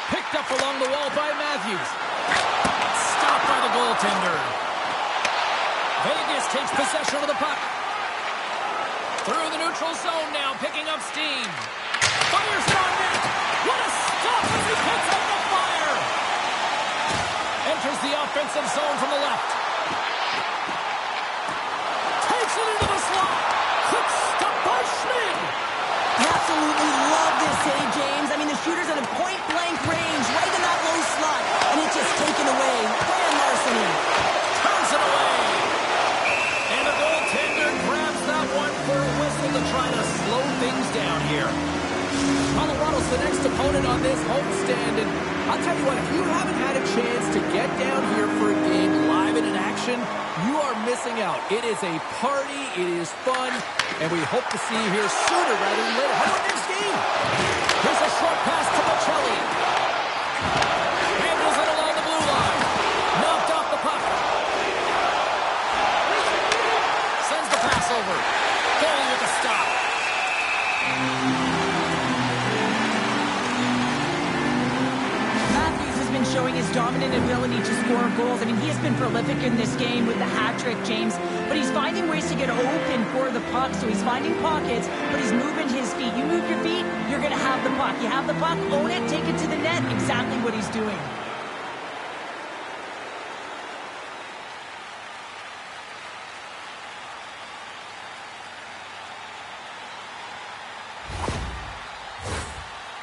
Picked up along the wall by Matthews. Stopped by the goaltender. Vegas takes possession of the puck. Through the neutral zone now, picking up steam. Fires it on net. What a stop as he picks up the fire. Enters the offensive zone from the left. Takes it into the slot. Quick stop by Schmid. I absolutely love this save, James. I mean, the shooter's at a point-blank range, right in that low slot, and it's just taken away. Grand larceny. Turns it away. And the goaltender grabs that one for a whistle to try to slow things down here. Colorado's the next opponent on this homestand, and I'll tell you what, if you haven't had a chance to get down here for a game live and in action, you are missing out. It is a party, it is fun, and we hope to see you here sooner rather than later. How about next game? Here's a short pass to Bocelli. Handles it along the blue line. over. Goalie with a stop. Matthews has been showing his dominant ability to score goals. I mean, he has been prolific in this game with the hat trick, James, but he's finding ways to get open for the puck, so he's finding pockets, but he's moving his feet. You move your feet, you're going to have the puck. You have the puck, own it, take it to the net, exactly what he's doing.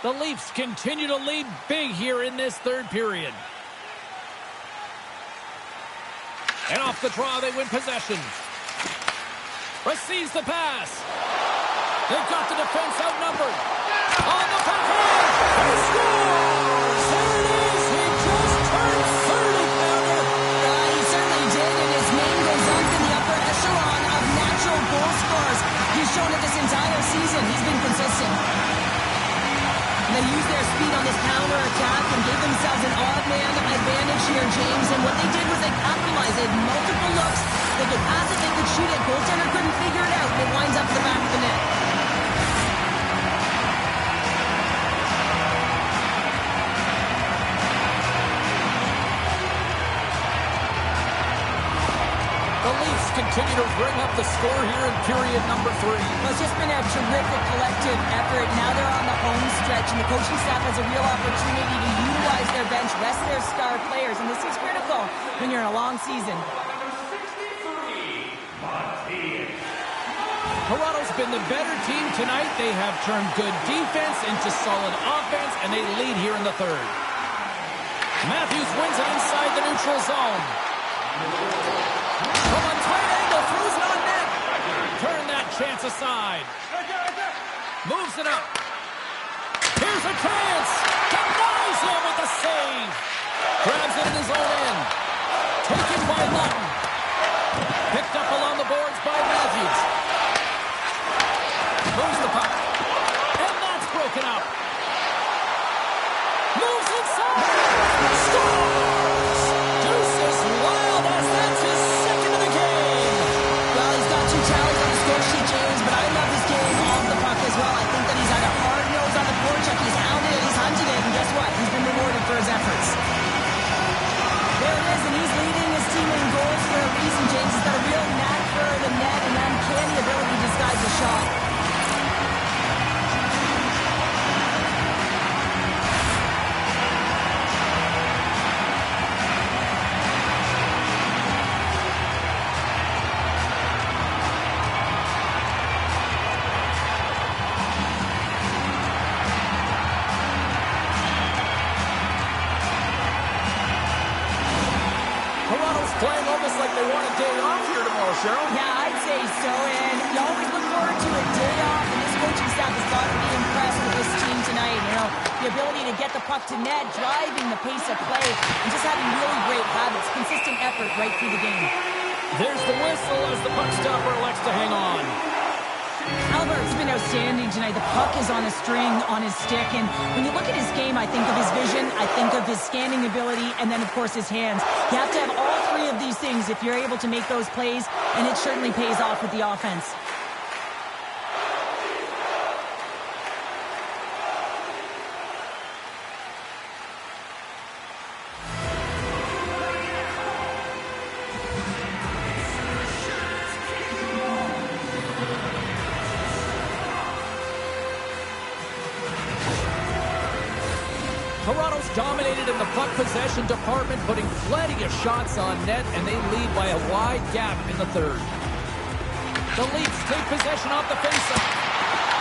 The Leafs continue to lead big here in this third period. And off the draw, they win possession. Receives the pass. They've got the defense outnumbered. On the backhand. He scores! There it is. He just turned 30, Pounder. He certainly did, and his name goes up in the upper echelon of natural goal scorers. He's shown it this entire season. He's been consistent. They used their speed on this counter attack and gave themselves an odd man advantage here, James. And what they did was they capitalized. They had multiple looks. They could pass it, they could shoot it. Goaltender couldn't figure it out. It winds up at the back of the net. The Leafs continue to bring up the score here in period number 3. Well, it's just been a terrific collective effort. Now they're on the home stretch, and the coaching staff has a real opportunity to utilize their bench, rest their star players, and this is critical when you're in a long season. Toronto's been the better team tonight. They have turned good defense into solid offense, and they lead here in the third. Matthews wins it inside the neutral zone. From a tight angle, throws it on net. Turn that chance aside. Moves it up. Here's a chance. Denies him with the save. Grabs it in his own end. Taken by Lutton. Picked up along the boards by Matthews. Moves the puck. And that's broken up. Moves inside. Scores! Deuces wild as that's his second of the game. Well, he's got 2 tallies on the score sheet, James, but I love his game off the puck as well. I think that he's had a hard nose on the forecheck. He's hounded it, he's hunted it, and guess what? He's been rewarded for his efforts. There it is, and he's leading his team in goals for a reason, James. He's got a real knack for the net and uncanny ability to disguise a shot. Playing almost like they want a day off here tomorrow, Cheryl. Yeah, I'd say so, and you always look forward to a day off, and this coaching staff has got to be impressed with this team tonight. You know, the ability to get the puck to net, driving the pace of play, and just having really great habits, consistent effort right through the game. There's the whistle as the puck stopper elects to hang on. Albert's been outstanding tonight. The puck is on a string on his stick, and when you look at his game, I think of his vision, I think of his scanning ability, and then, of course, his hands. You have to have all 3 of these things if you're able to make those plays, and it certainly pays off with the offense. Toronto's dominated in the puck possession department, putting plenty of shots on net, and they lead by a wide gap in the third. The Leafs take possession off the faceoff.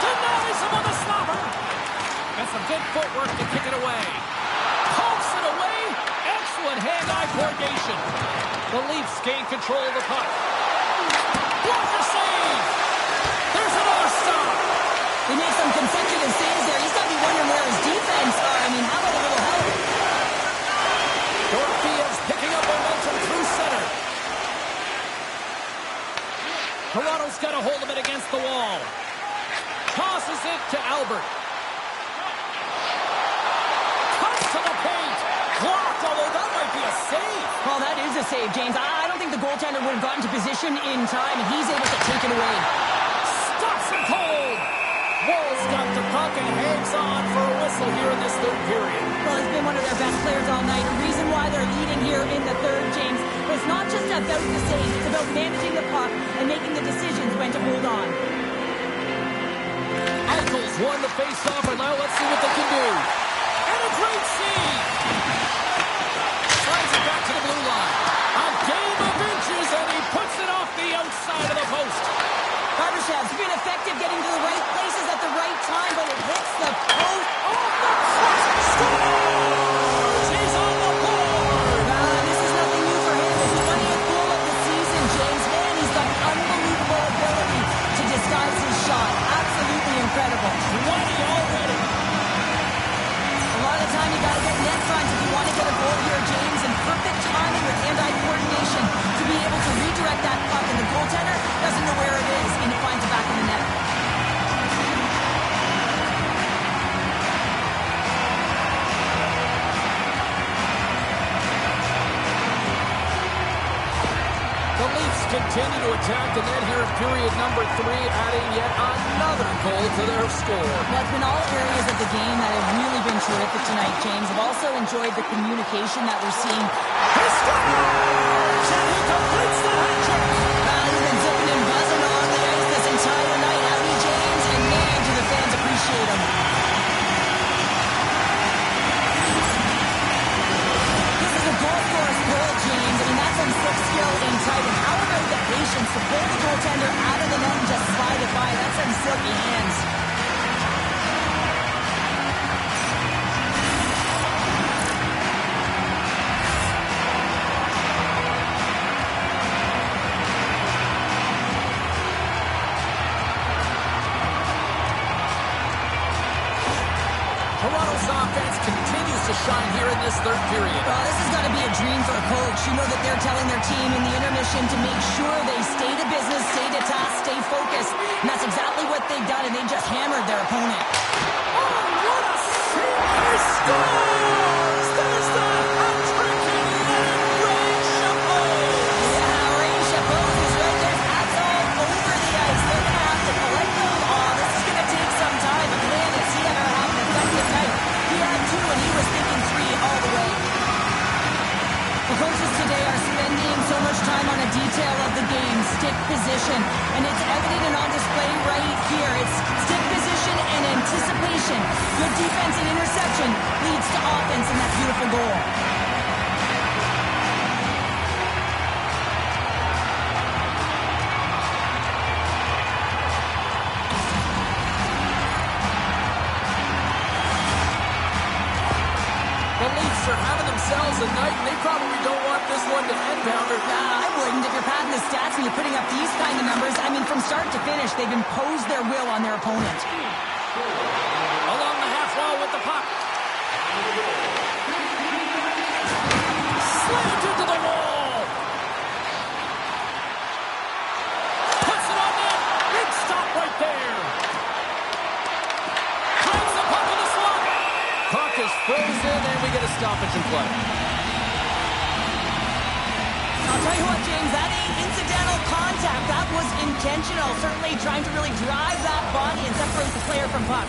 Denies him on the stopper. And some good footwork to kick it away. Pumps it away. Excellent hand-eye coordination. The Leafs gain control of the puck. Blocker save. There's another stop. He makes some consecutive saves there. He's got to be wondering where his defense are. I mean, how about a little help? Dorothea's picking up momentum through center. Toronto's got a hold of it against the wall. Tosses it to Albert. Cuts to the paint. Blocked, although that might be a save. Well, that is a save, James. I don't think the goaltender would have gotten to position in time, and he's able to take it away. Stops him cold. Wolves got the puck and hangs on for a whistle here in this third period. Well, he's been one of their best players all night. A reason why they're leading here in the third, James. But it's not just about the save. It's about managing the puck and making the decisions when to hold on. Eichels won the face-off, and now let's see what they can do. And a great save. Slides it back to the blue line. A game of inches, and he puts it off the outside of the post. Barbashev's been effective getting to the right places at the right time, but it hits the post. Oh, the cross scores! He's on the board! This is nothing new for him. His 20th goal of the season, James. Man, he's got an unbelievable ability to disguise his shot. Absolutely incredible. 20 already. A lot of time you got to get net front if you want to get a goal here, James, and perfect timing with hand-eye coordination to be able to redirect that puck, and the goaltender doesn't know where it is, and he finds it back in the net. The Leafs continue to attack the net here in period number 3, adding yet another goal to their score. Well, it's been all areas of the game that have really been terrific tonight, James. I've also enjoyed the communication that we're seeing. He scores! And he completes the hat-trick! He's been zipping and buzzing along the ice this entire night, hasn't he, James? And man, do the fans appreciate him. This is a goal-scorer's goal, James. I mean, that's some slick skill in tight. And how about the patience to pull the goaltender out of the net and just slide it by? That's some silky hands. Toronto's offense continues to shine here in this third period. Well, this has got to be a dream for a coach. You know that they're telling their team in the intermission to make sure they stay to business, stay to task, stay focused. And that's exactly what they've done, and they just hammered their opponent. Oh, what a save! He scores! There's the hat-trick in Ray Chapeau! Yeah, Ray Chapeau is right there. Hats all over the ice. They're going to have to collect them. Oh, this is going to take some time. But man, has he ever had an effective night. He had 2, and he was thinking 3 all the way. The coaches today are spending so much time on a detail of the game, stick position, and it's evident and on display right here. It's stick position and anticipation. Good defense and interception leads to offense in that beautiful goal. The Leafs are having themselves a night, and they probably don't want this one to end, Pounder. I wouldn't. If you're padding the stats and you're putting up these kind of numbers, I mean, from start to finish, they've imposed their will on their opponent. Along the half wall with the puck. Slammed into the wall. Puts it on net. Big stop right there. Drags the puck in the slot. Puck is frozen, and we get a stoppage in play. I'll tell you what, James, that ain't incidental contact. That was intentional. Certainly trying to really drive that body and separate the player from puck.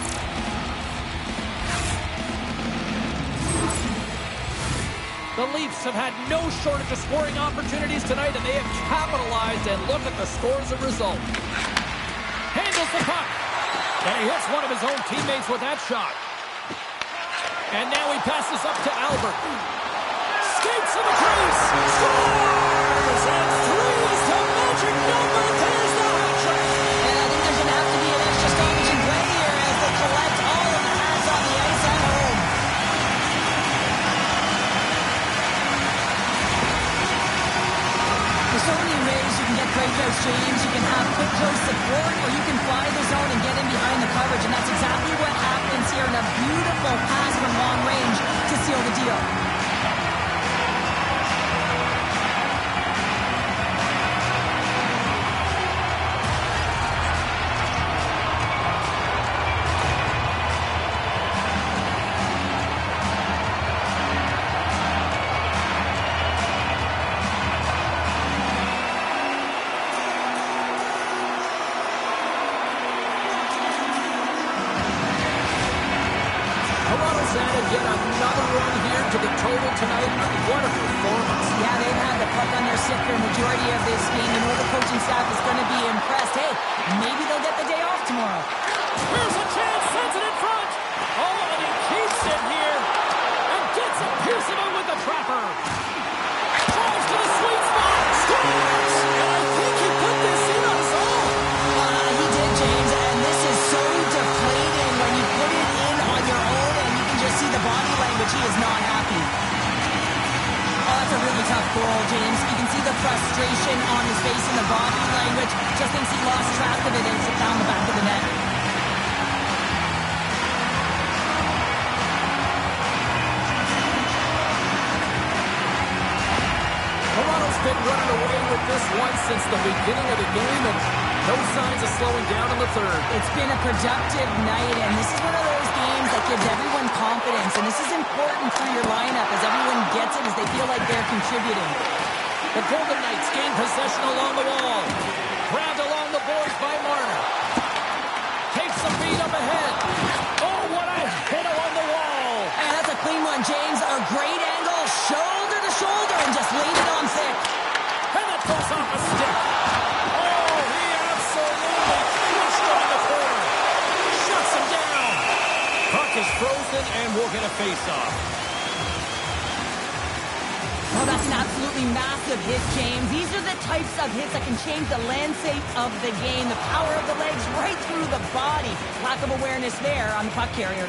The Leafs have had no shortage of scoring opportunities tonight, and they have capitalized, and look at the score as a result. Handles the puck, and he hits one of his own teammates with that shot. And now he passes up to Albert. Skates in the crease, scores, and threes to magic number. There's the hat-trick. And I think there's going to have to be an extra stoppage in play here as they collect all of the hands on the ice at home. There's so many ways you can get breakouts, James. You can have quick close support, or you can fly the zone and get in behind the coverage, and that's exactly what happens here in a beautiful pass from long range to seal the deal. frustration on his face and the body language. Just thinks he lost track of it and it's down the back of the net. Toronto's been running away with this one since the beginning of the game, and no signs of slowing down in the third. It's been a productive night, and this is one of those games that gives everyone confidence, and this is important for your lineup as everyone gets it, as they feel like they're contributing. The Golden Knights gain possession along the wall. Grabbed along the boards by Marner. Takes a beat up ahead. Oh, what a hit along the wall. And that's a clean one, James. A great angle, shoulder to shoulder, and just laid it on thick. And that goes off a stick. Oh, he absolutely crushed him in the corner. Shuts him down. Puck is frozen, and we'll get a face-off. Oh, that's an absolutely massive hit, James. These are the types of hits that can change the landscape of the game. The power of the legs right through the body. Lack of awareness there on the puck carrier.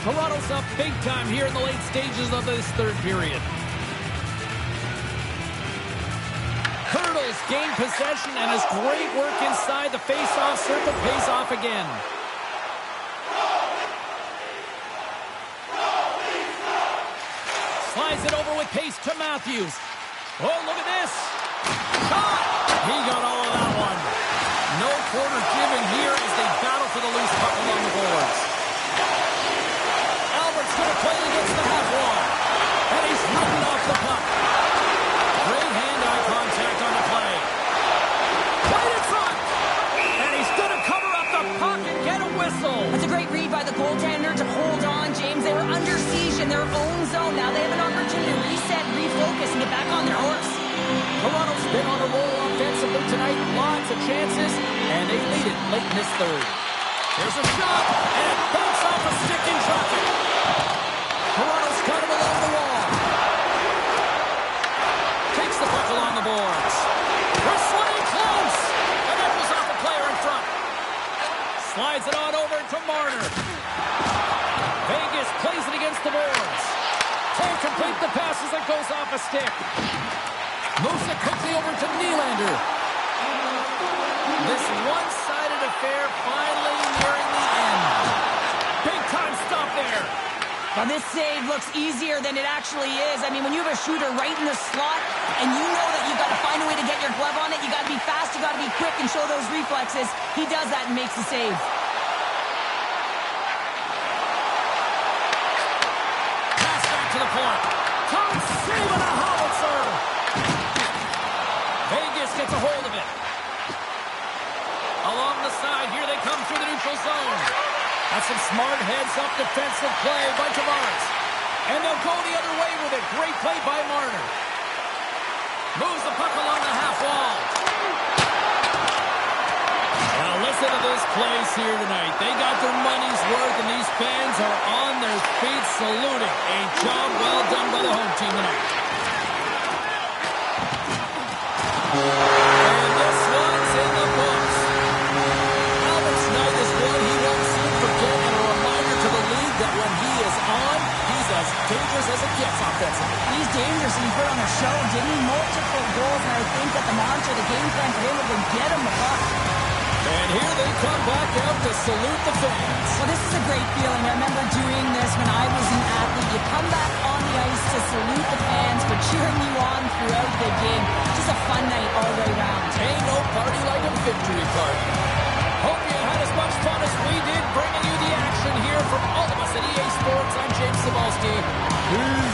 Toronto's up big time here in the late stages of this third period. Hurdles gain possession, and his great work inside the face-off circle pays off again. Slides it over with pace to Matthews. Oh, look at this. Shot! He got all of that one. No quarter given here as they battle for the loose puck along the boards. Albert's going to play against the half wall. And he's ridden off the puck. Great hand-eye contact on the play. Right in front. And he's going to cover up the puck and get a whistle. That's a great read by the goaltender to hold on, James. They were under siege in their own zone. Now they have an opportunity to reset, refocus, and get back on their horse. Toronto's been on a roll offensively tonight. Lots of chances, and they lead it late in this third. There's a shot, and it bounces off a stick in traffic. Toronto's got him along the wall. Takes the puck along the boards. We're sliding close, and that was off a player in front. Slides it on over to Marner. Vegas plays it against the boards. Can't complete the pass as it goes off a stick. Moves it quickly over to Nylander. This one-sided affair finally nearing the end. Big time stop there. Now this save looks easier than it actually is. I mean, when you have a shooter right in the slot and you know that you've got to find a way to get your glove on it, you got to be fast, you got to be quick and show those reflexes. He does that and makes the save. Pass back to the point. Tom saving a howitzer. Vegas gets a hold of it. Along the side, here they come through the neutral zone. That's some smart heads-up defensive play by Tavares. And they'll go the other way with it. Great play by Marner. Moves the puck along the half wall. Now listen to this place here tonight. They got their money's worth, and these fans are on their feet saluting. A job well done by the home team tonight. And this one's in the books. Albert's night is one he won't soon forget, and a reminder to the league that when he is on, he's as dangerous as it gets offensively. He's dangerous, and he put on a show, didn't he? Multiple goals, and I think that the mantra, the game plan for him would be get him the puck. And here they come back out to salute the fans. Well, this is a great feeling. I remember doing this when I was an athlete. You come back on the ice to salute the fans for cheering you on throughout the game. Just a fun night all the way around. Ain't no party like a victory party. Hope you had as much fun as we did bringing you the action here from all of us at EA Sports. I'm James Cybulski. Peace.